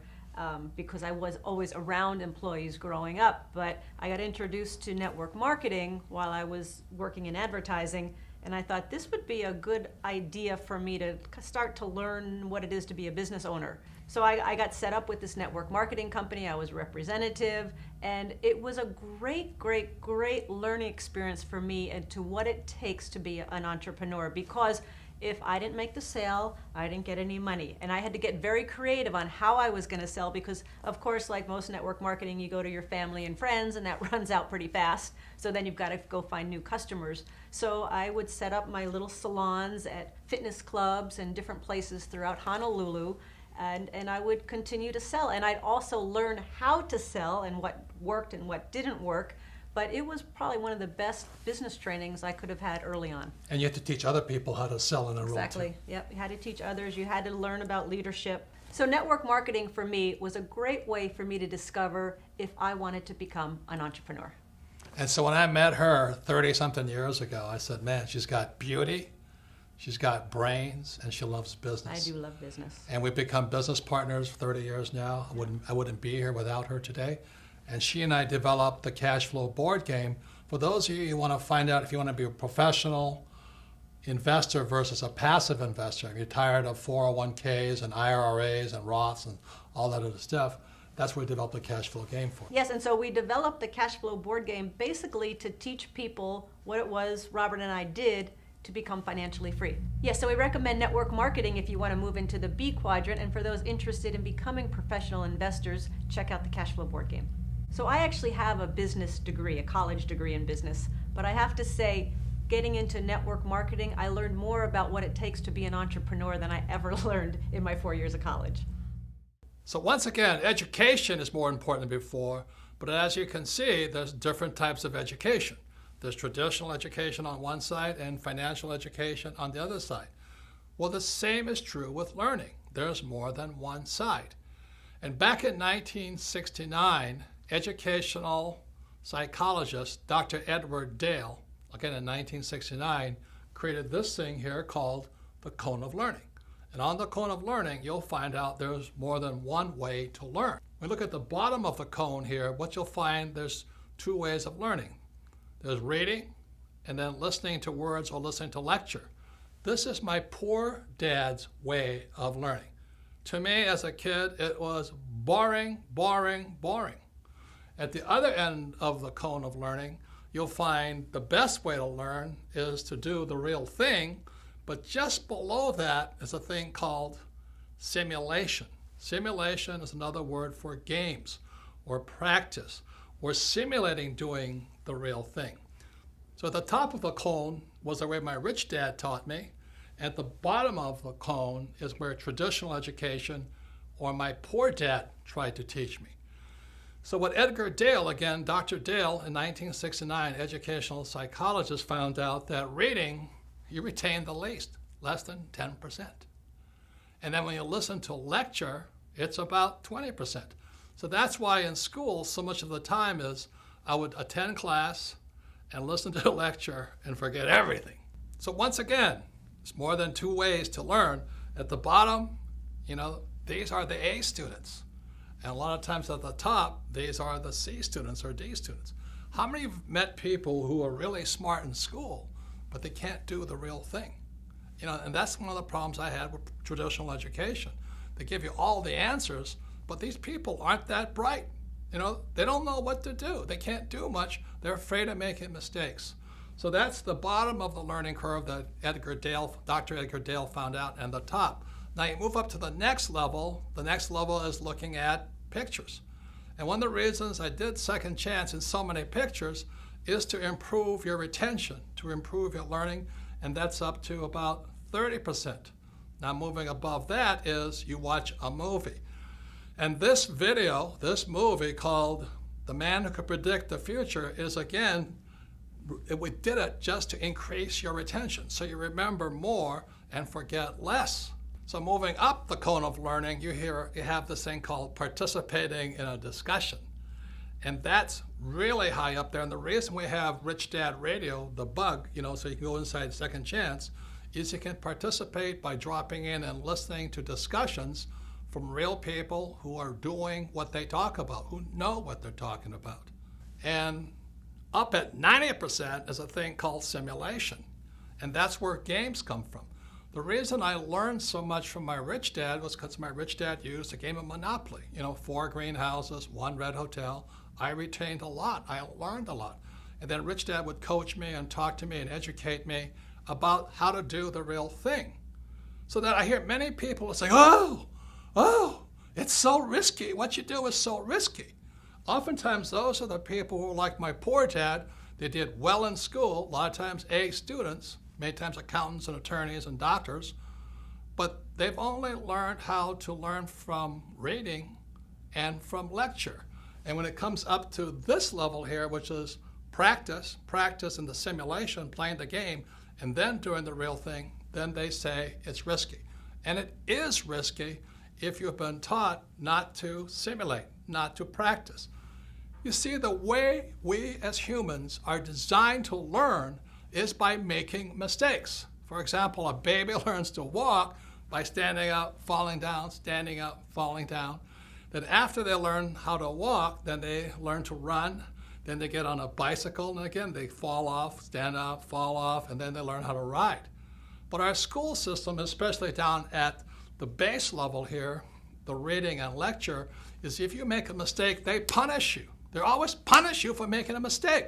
Because I was always around employees growing up, but I got introduced to network marketing while I was working in advertising, and I thought this would be a good idea for me to start to learn what it is to be a business owner. So I got set up with this network marketing company. I was representative, and it was a great, great, great learning experience for me and to what it takes to be an entrepreneur, because if I didn't make the sale, I didn't get any money. And I had to get very creative on how I was going to sell, because, of course, like most network marketing, you go to your family and friends, and that runs out pretty fast. So then you've got to go find new customers. So I would set up my little salons at fitness clubs and different places throughout Honolulu, and I would continue to sell. And I'd also learn how to sell and what worked and what didn't work. But it was probably one of the best business trainings I could have had early on. And you had to teach other people how to sell in a role. Exactly. Yep. You had to teach others. You had to learn about leadership. So network marketing for me was a great way for me to discover if I wanted to become an entrepreneur. And so when I met her 30-something years ago, I said, man, she's got beauty, she's got brains, and she loves business. I do love business. And we've become business partners for 30 years now. I wouldn't be here without her today. And she and I developed the cash flow board game. For those of you who want to find out if you want to be a professional investor versus a passive investor, if you're tired of 401ks and IRAs and Roths and all that other stuff, that's what we developed the cash flow game for. Yes, and so we developed the cash flow board game basically to teach people what it was Robert and I did to become financially free. Yes, so we recommend network marketing if you want to move into the B quadrant, and for those interested in becoming professional investors, check out the cash flow board game. So I actually have a business degree, a college degree in business, but I have to say, getting into network marketing, I learned more about what it takes to be an entrepreneur than I ever learned in my 4 years of college. So once again, education is more important than before, but as you can see, there's different types of education. There's traditional education on one side and financial education on the other side. Well, the same is true with learning. There's more than one side. And back in 1969, educational psychologist Dr. Edward Dale, again in 1969, created this thing here called the cone of learning. And on the cone of learning, you'll find out there's more than one way to learn. When you look at the bottom of the cone here, what you'll find, there's two ways of learning. There's reading and then listening to words or listening to lecture. This is my poor dad's way of learning. To me, as a kid, it was boring, boring, boring. At the other end of the cone of learning, you'll find the best way to learn is to do the real thing, but just below that is a thing called simulation. Simulation is another word for games or practice or simulating doing the real thing. So at the top of the cone was the way my rich dad taught me. At the bottom of the cone is where traditional education or my poor dad tried to teach me. So what Edgar Dale, again, Dr. Dale in 1969, educational psychologist, found out that reading, you retain the least, less than 10%. And then when you listen to lecture, it's about 20%. So that's why in school, so much of the time is I would attend class and listen to the lecture and forget everything. So once again, it's more than two ways to learn. At the bottom, these are the A students. And a lot of times at the top, these are the C students or D students. How many of you have met people who are really smart in school, but they can't do the real thing? And that's one of the problems I had with traditional education. They give you all the answers, but these people aren't that bright. They don't know what to do. They can't do much. They're afraid of making mistakes. So that's the bottom of the learning curve that Dr. Edgar Dale found out, and the top. Now you move up to the next level. The next level is looking at pictures. And one of the reasons I did Second Chance in so many pictures is to improve your retention, to improve your learning, and that's up to about 30%. Now moving above that is you watch a movie. And this movie called The Man Who Could Predict the Future is, again, we did it just to increase your retention, so you remember more and forget less. So moving up the cone of learning, you have this thing called participating in a discussion. And that's really high up there. And the reason we have Rich Dad Radio, the bug, so you can go inside Second Chance, is you can participate by dropping in and listening to discussions from real people who are doing what they talk about, who know what they're talking about. And up at 90% is a thing called simulation. And that's where games come from. The reason I learned so much from my rich dad was because my rich dad used a game of Monopoly. 4 greenhouses, 1 red hotel. I retained a lot. I learned a lot. And then rich dad would coach me and talk to me and educate me about how to do the real thing. So that I hear many people saying, oh, it's so risky. What you do is so risky. Oftentimes, those are the people who, like my poor dad, they did well in school, a lot of times A students, many times accountants and attorneys and doctors, but they've only learned how to learn from reading and from lecture. And when it comes up to this level here, which is practice in the simulation, playing the game, and then doing the real thing, then they say it's risky. And it is risky if you've been taught not to simulate, not to practice. You see, the way we as humans are designed to learn is by making mistakes. For example, a baby learns to walk by standing up, falling down, standing up, falling down. Then after they learn how to walk, then they learn to run. Then they get on a bicycle, and again, they fall off, stand up, fall off, and then they learn how to ride. But our school system, especially down at the base level here, the reading and lecture, is if you make a mistake, they punish you. They always punish you for making a mistake.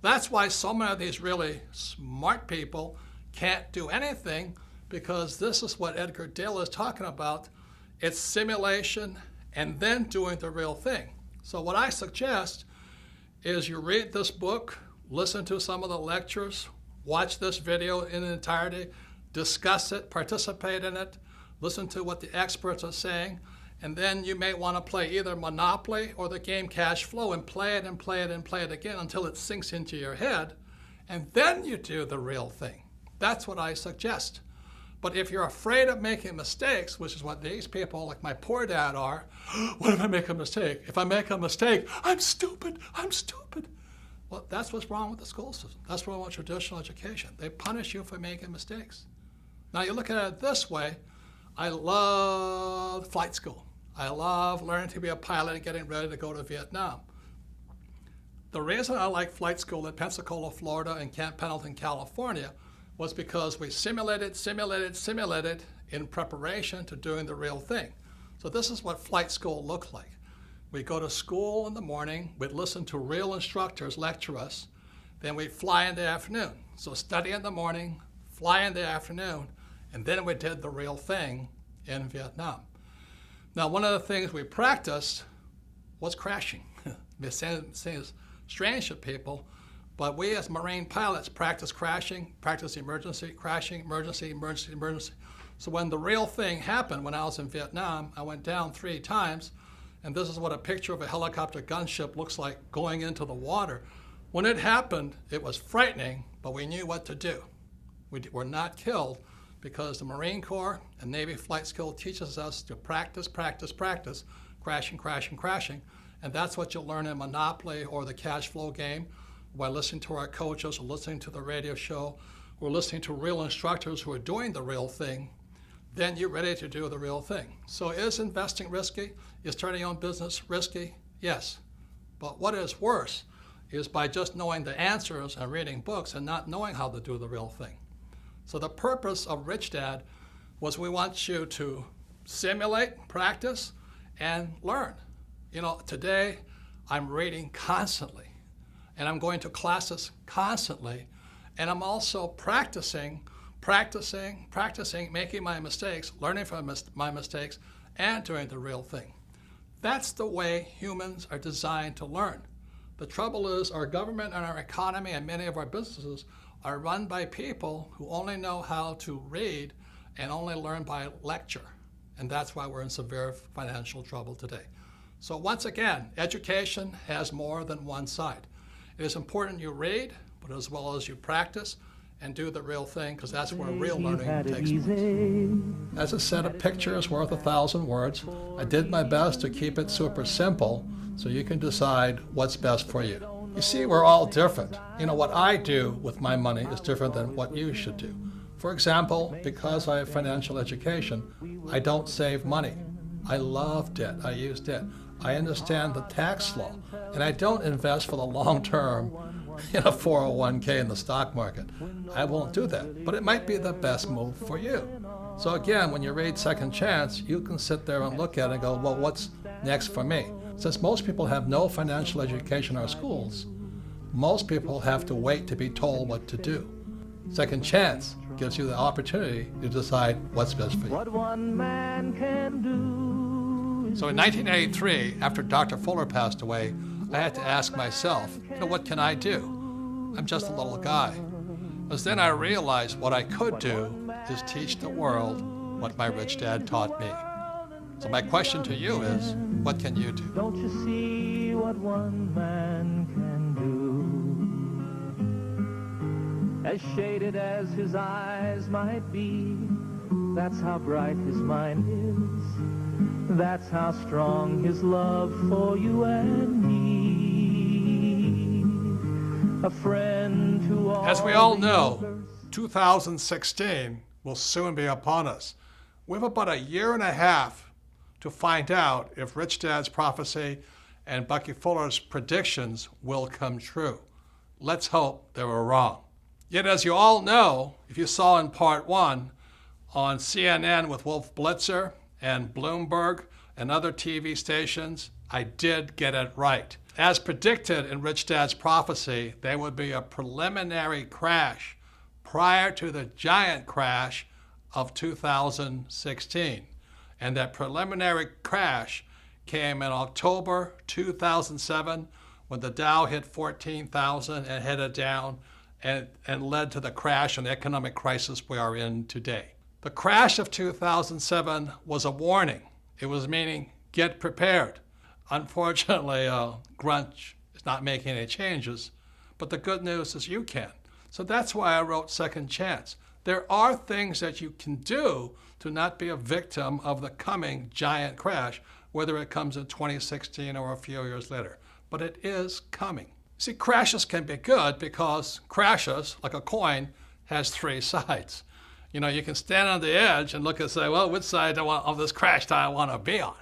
That's why so many of these really smart people can't do anything, because this is what Edgar Dale is talking about. It's simulation and then doing the real thing. So what I suggest is you read this book, listen to some of the lectures, watch this video in entirety, discuss it, participate in it, listen to what the experts are saying, and then you may want to play either Monopoly or the game Cash Flow and play it and play it and play it again until it sinks into your head. and then you do the real thing. That's what I suggest. But if you're afraid of making mistakes, which is what these people like my poor dad are, what if I make a mistake? If I make a mistake, I'm stupid, I'm stupid. Well, that's what's wrong with the school system. That's what's wrong with traditional education. They punish you for making mistakes. Now you look at it this way, I love flight school. I love learning to be a pilot and getting ready to go to Vietnam. The reason I like flight school at Pensacola, Florida and Camp Pendleton, California was because we simulated in preparation to doing the real thing. So this is what flight school looked like. We'd go to school in the morning, we'd listen to real instructors lecture us, then we'd fly in the afternoon. So study in the morning, fly in the afternoon, and then we did the real thing in Vietnam. Now, one of the things we practiced was crashing. It seems strange to people, but we as Marine pilots practice crashing, practice emergency, crashing, emergency, emergency, emergency. So when the real thing happened, when I was in Vietnam, I went down 3 times, and this is what a picture of a helicopter gunship looks like going into the water. When it happened, it was frightening, but we knew what to do. We were not killed because the Marine Corps and Navy flight school teaches us to practice, practice, practice, crashing, crashing, crashing. And that's what you'll learn in Monopoly or the cash flow game by listening to our coaches or listening to the radio show or listening to real instructors who are doing the real thing. Then you're ready to do the real thing. So is investing risky? Is starting your own business risky? Yes. But what is worse is by just knowing the answers and reading books and not knowing how to do the real thing. So the purpose of Rich Dad was we want you to simulate, practice, and learn. You know, today I'm reading constantly, and I'm going to classes constantly, and I'm also practicing, making my mistakes, learning from my mistakes, and doing the real thing. That's the way humans are designed to learn. The trouble is our government and our economy and many of our businesses are run by people who only know how to read and only learn by lecture. And that's why we're in severe financial trouble today. So once again, education has more than one side. It is important you read, but as well as you practice and do the real thing, because that's where real learning takes place. As a set of pictures worth 1,000 words, I did my best to keep it super simple so you can decide what's best for you. You see, we're all different. You know, what I do with my money is different than what you should do. For example, because I have financial education, I don't save money. I love debt. I use debt. I understand the tax law, and I don't invest for the long term in a 401k in the stock market. I won't do that, but it might be the best move for you. So again, when you read Second Chance, you can sit there and look at it and go, well, what's next for me? Since most people have no financial education in our schools, most people have to wait to be told what to do. Second Chance gives you the opportunity to decide what's best for you. What one man can do. So in 1983, after Dr. Fuller passed away, I had to ask myself, what can I do? I'm just a little guy. But then I realized what I could do is teach the world what my rich dad taught me. So my question to you is, what can you do? Don't you see what one man can do? As shaded as his eyes might be, that's how bright his mind is. That's how strong his love for you and me. A friend to all. As we all know, 2016 will soon be upon us. We have about a year and a half to find out if Rich Dad's prophecy and Bucky Fuller's predictions will come true. Let's hope they were wrong. Yet as you all know, if you saw in part 1 on CNN with Wolf Blitzer and Bloomberg and other TV stations, I did get it right. As predicted in Rich Dad's prophecy, there would be a preliminary crash prior to the giant crash of 2016. And that preliminary crash came in October 2007 when the Dow hit 14,000 and headed down and led to the crash and economic crisis we are in today. The crash of 2007 was a warning. It was meaning, get prepared. Unfortunately, Grunch is not making any changes, but the good news is you can. So that's why I wrote Second Chance. There are things that you can do to not be a victim of the coming giant crash, whether it comes in 2016 or a few years later. But it is coming. See, crashes can be good because crashes, like a coin, has three sides. You know, you can stand on the edge and look and say, well, which side of this crash do I want to be on?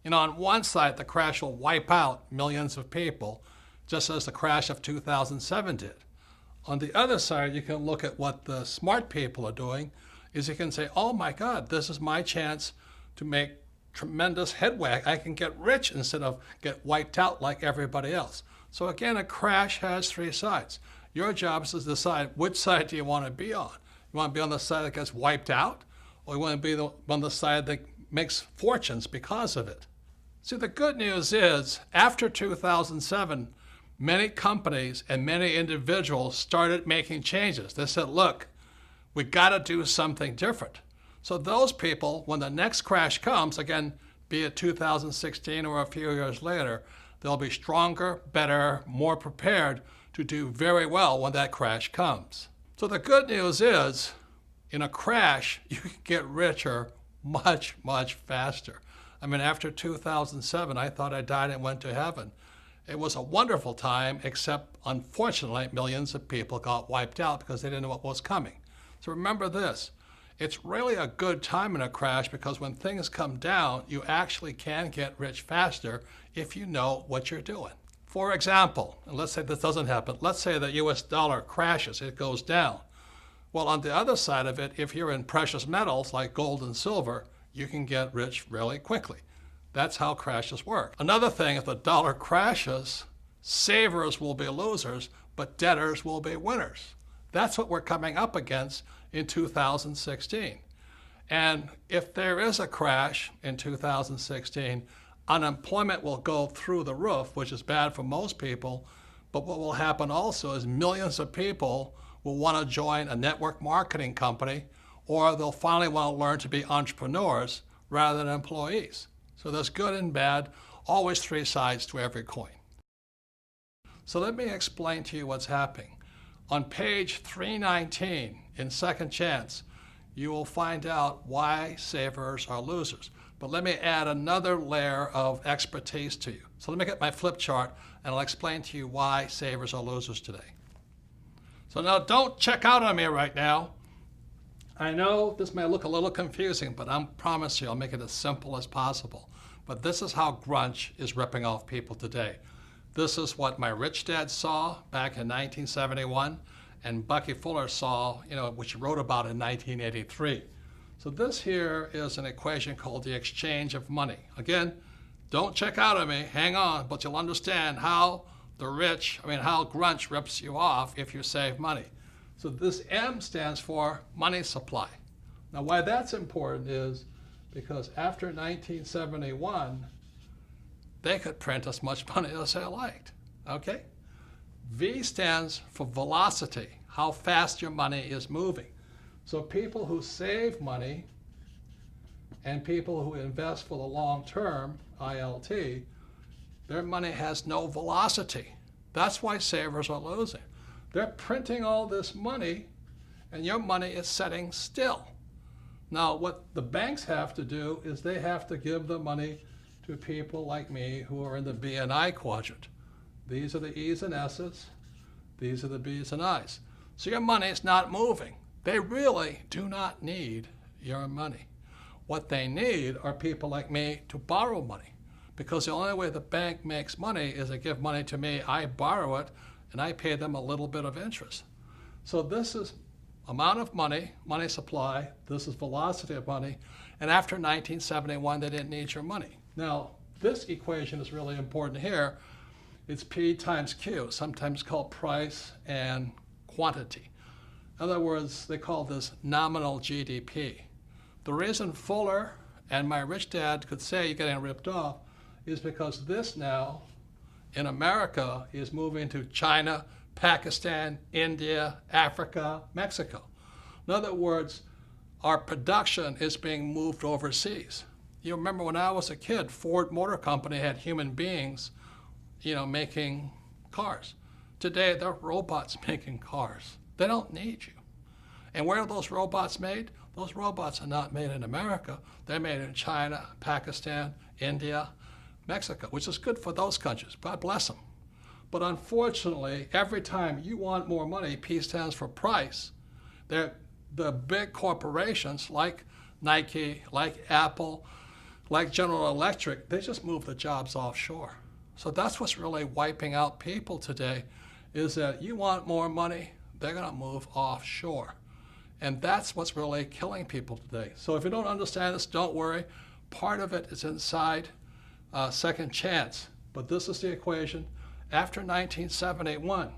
You know, on one side, the crash will wipe out millions of people, just as the crash of 2007 did. On the other side, you can look at what the smart people are doing, is you can say, oh my God, this is my chance to make tremendous headway. I can get rich instead of get wiped out like everybody else. So again, a crash has three sides. Your job is to decide which side do you want to be on. You want to be on the side that gets wiped out, or you want to be on the side that makes fortunes because of it. See, the good news is, after 2007, many companies and many individuals started making changes. They said, look, we got to do something different. So those people, when the next crash comes, again, be it 2016 or a few years later, they'll be stronger, better, more prepared to do very well when that crash comes. So the good news is, in a crash, you can get richer much, much faster. I mean, after 2007, I thought I died and went to heaven. It was a wonderful time, except unfortunately, millions of people got wiped out because they didn't know what was coming. So remember this, it's really a good time in a crash because when things come down, you actually can get rich faster if you know what you're doing. For example, and let's say this doesn't happen, let's say the US dollar crashes, it goes down. Well, on the other side of it, if you're in precious metals like gold and silver, you can get rich really quickly. That's how crashes work. Another thing, if the dollar crashes, savers will be losers, but debtors will be winners. That's what we're coming up against in 2016. And if there is a crash in 2016, unemployment will go through the roof, which is bad for most people. But what will happen also is millions of people will want to join a network marketing company, or they'll finally want to learn to be entrepreneurs rather than employees. So there's good and bad, always three sides to every coin. So let me explain to you what's happening. On page 319 in Second Chance, you will find out why savers are losers. But let me add another layer of expertise to you. So let me get my flip chart and I'll explain to you why savers are losers today. So now don't check out on me right now. I know this may look a little confusing, but I promise you I'll make it as simple as possible. But this is how grunge is ripping off people today. This is what my rich dad saw back in 1971 and Bucky Fuller saw, which he wrote about in 1983. So this here is an equation called the exchange of money. Again, don't check out on me, hang on, but you'll understand how how grunge rips you off if you save money. So this M stands for money supply. Now why that's important is because after 1971, they could print as much money as they liked, okay? V stands for velocity, how fast your money is moving. So people who save money and people who invest for the long term, ILT, their money has no velocity. That's why savers are losing. They're printing all this money and your money is sitting still. Now, what the banks have to do is they have to give the money to people like me who are in the B and I quadrant. These are the E's and S's. These are the B's and I's. So your money is not moving. They really do not need your money. What they need are people like me to borrow money, because the only way the bank makes money is they give money to me, I borrow it, and I pay them a little bit of interest. So this is amount of money, money supply, this is velocity of money, and after 1971, they didn't need your money. Now, this equation is really important here. It's P times Q, sometimes called price and quantity. In other words, they call this nominal GDP. The reason Fuller and my rich dad could say you're getting ripped off is because this now in America is moving to China, Pakistan, India, Africa, Mexico. In other words, our production is being moved overseas. You remember when I was a kid, Ford Motor Company had human beings, making cars. Today, they're robots making cars. They don't need you. And where are those robots made? Those robots are not made in America. They're made in China, Pakistan, India, Mexico, which is good for those countries. God bless them. But unfortunately, every time you want more money, P stands for price, the big corporations like Nike, like Apple, like General Electric, they just move the jobs offshore. So that's what's really wiping out people today, is that you want more money, they're going to move offshore. And that's what's really killing people today. So if you don't understand this, don't worry. Part of it is inside Second Chance. But this is the equation. After 1971,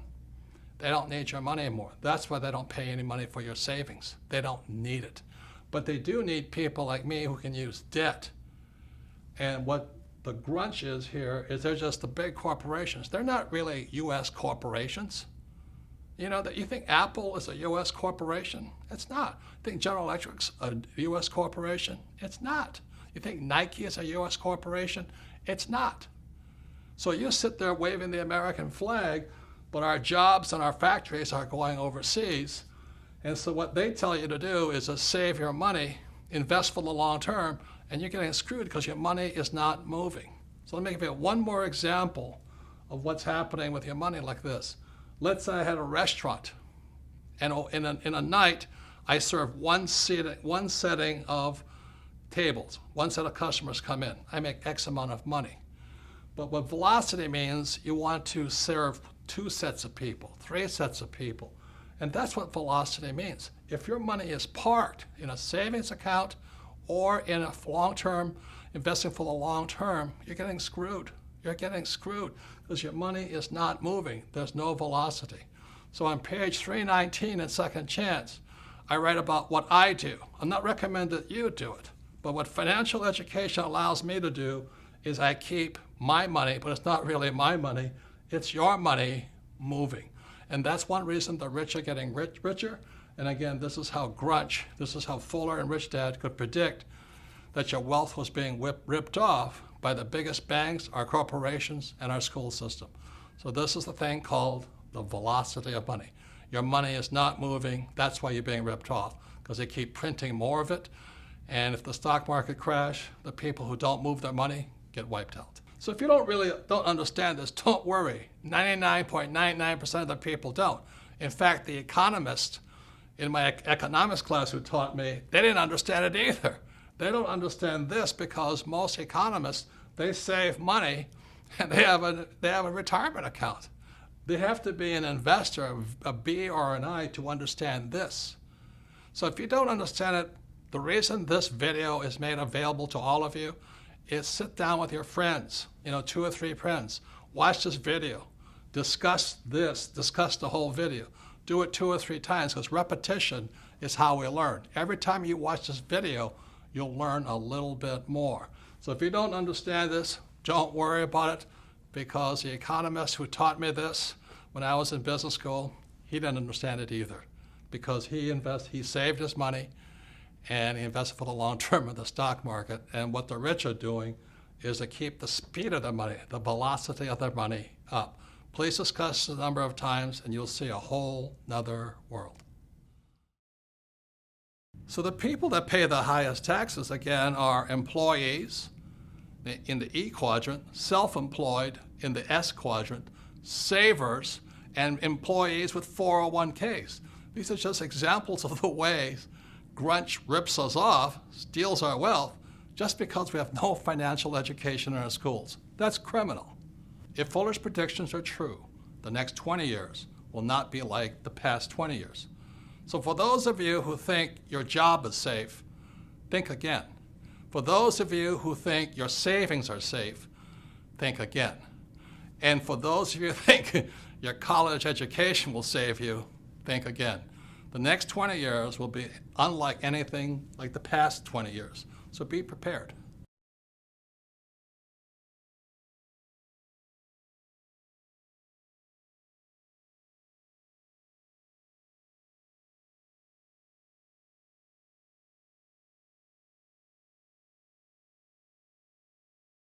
they don't need your money anymore. That's why they don't pay any money for your savings. They don't need it. But they do need people like me who can use debt. And what the grunge is here is they're just the big corporations. They're not really U.S. corporations. You know, that you think Apple is a U.S. corporation? It's not. You think General Electric's a U.S. corporation? It's not. You think Nike is a U.S. corporation? It's not. So you sit there waving the American flag, but our jobs and our factories are going overseas. And so what they tell you to do is to save your money, invest for the long term, and you're getting screwed because your money is not moving. So let me give you one more example of what's happening with your money like this. Let's say I had a restaurant, and in a night, I serve one setting of tables. One set of customers come in. I make X amount of money. But what velocity means, you want to serve 2 sets of people, 3 sets of people. And that's what velocity means. If your money is parked in a savings account or in a long-term, investing for the long term, you're getting screwed. You're getting screwed because your money is not moving. There's no velocity. So on page 319 in Second Chance, I write about what I do. I'm not recommending that you do it, but what financial education allows me to do is I keep my money, but it's not really my money, it's your money moving. And that's one reason the rich are getting richer. And again, this is how Fuller and Rich Dad could predict that your wealth was being ripped off by the biggest banks, our corporations, and our school system. So this is the thing called the velocity of money. Your money is not moving. That's why you're being ripped off, because they keep printing more of it. And if the stock market crash, the people who don't move their money get wiped out. So if you don't understand this, don't worry. 99.99% of the people don't. In fact, the economist in my economics class who taught me, they didn't understand it either. They don't understand this because most economists, they save money and they have a retirement account. They have to be an investor, a B or an I, to understand this. So if you don't understand it, the reason this video is made available to all of you is sit down with your friends, 2 or 3 friends. Watch this video. Discuss this. Discuss the whole video. Do it 2 or 3 times because repetition is how we learn. Every time you watch this video, you'll learn a little bit more. So if you don't understand this, don't worry about it because the economist who taught me this when I was in business school, he didn't understand it either because he saved his money and he invested for the long term in the stock market. And what the rich are doing is to keep the speed of their money, the velocity of their money up. Please discuss the number of times and you'll see a whole nother world. So the people that pay the highest taxes, again, are employees in the E quadrant, self-employed in the S quadrant, savers, and employees with 401ks. These are just examples of the ways grunge rips us off, steals our wealth, just because we have no financial education in our schools. That's criminal. If Fuller's predictions are true, the next 20 years will not be like the past 20 years. So for those of you who think your job is safe, think again. For those of you who think your savings are safe, think again. And for those of you who think your college education will save you, think again. The next 20 years will be unlike anything like the past 20 years. So be prepared.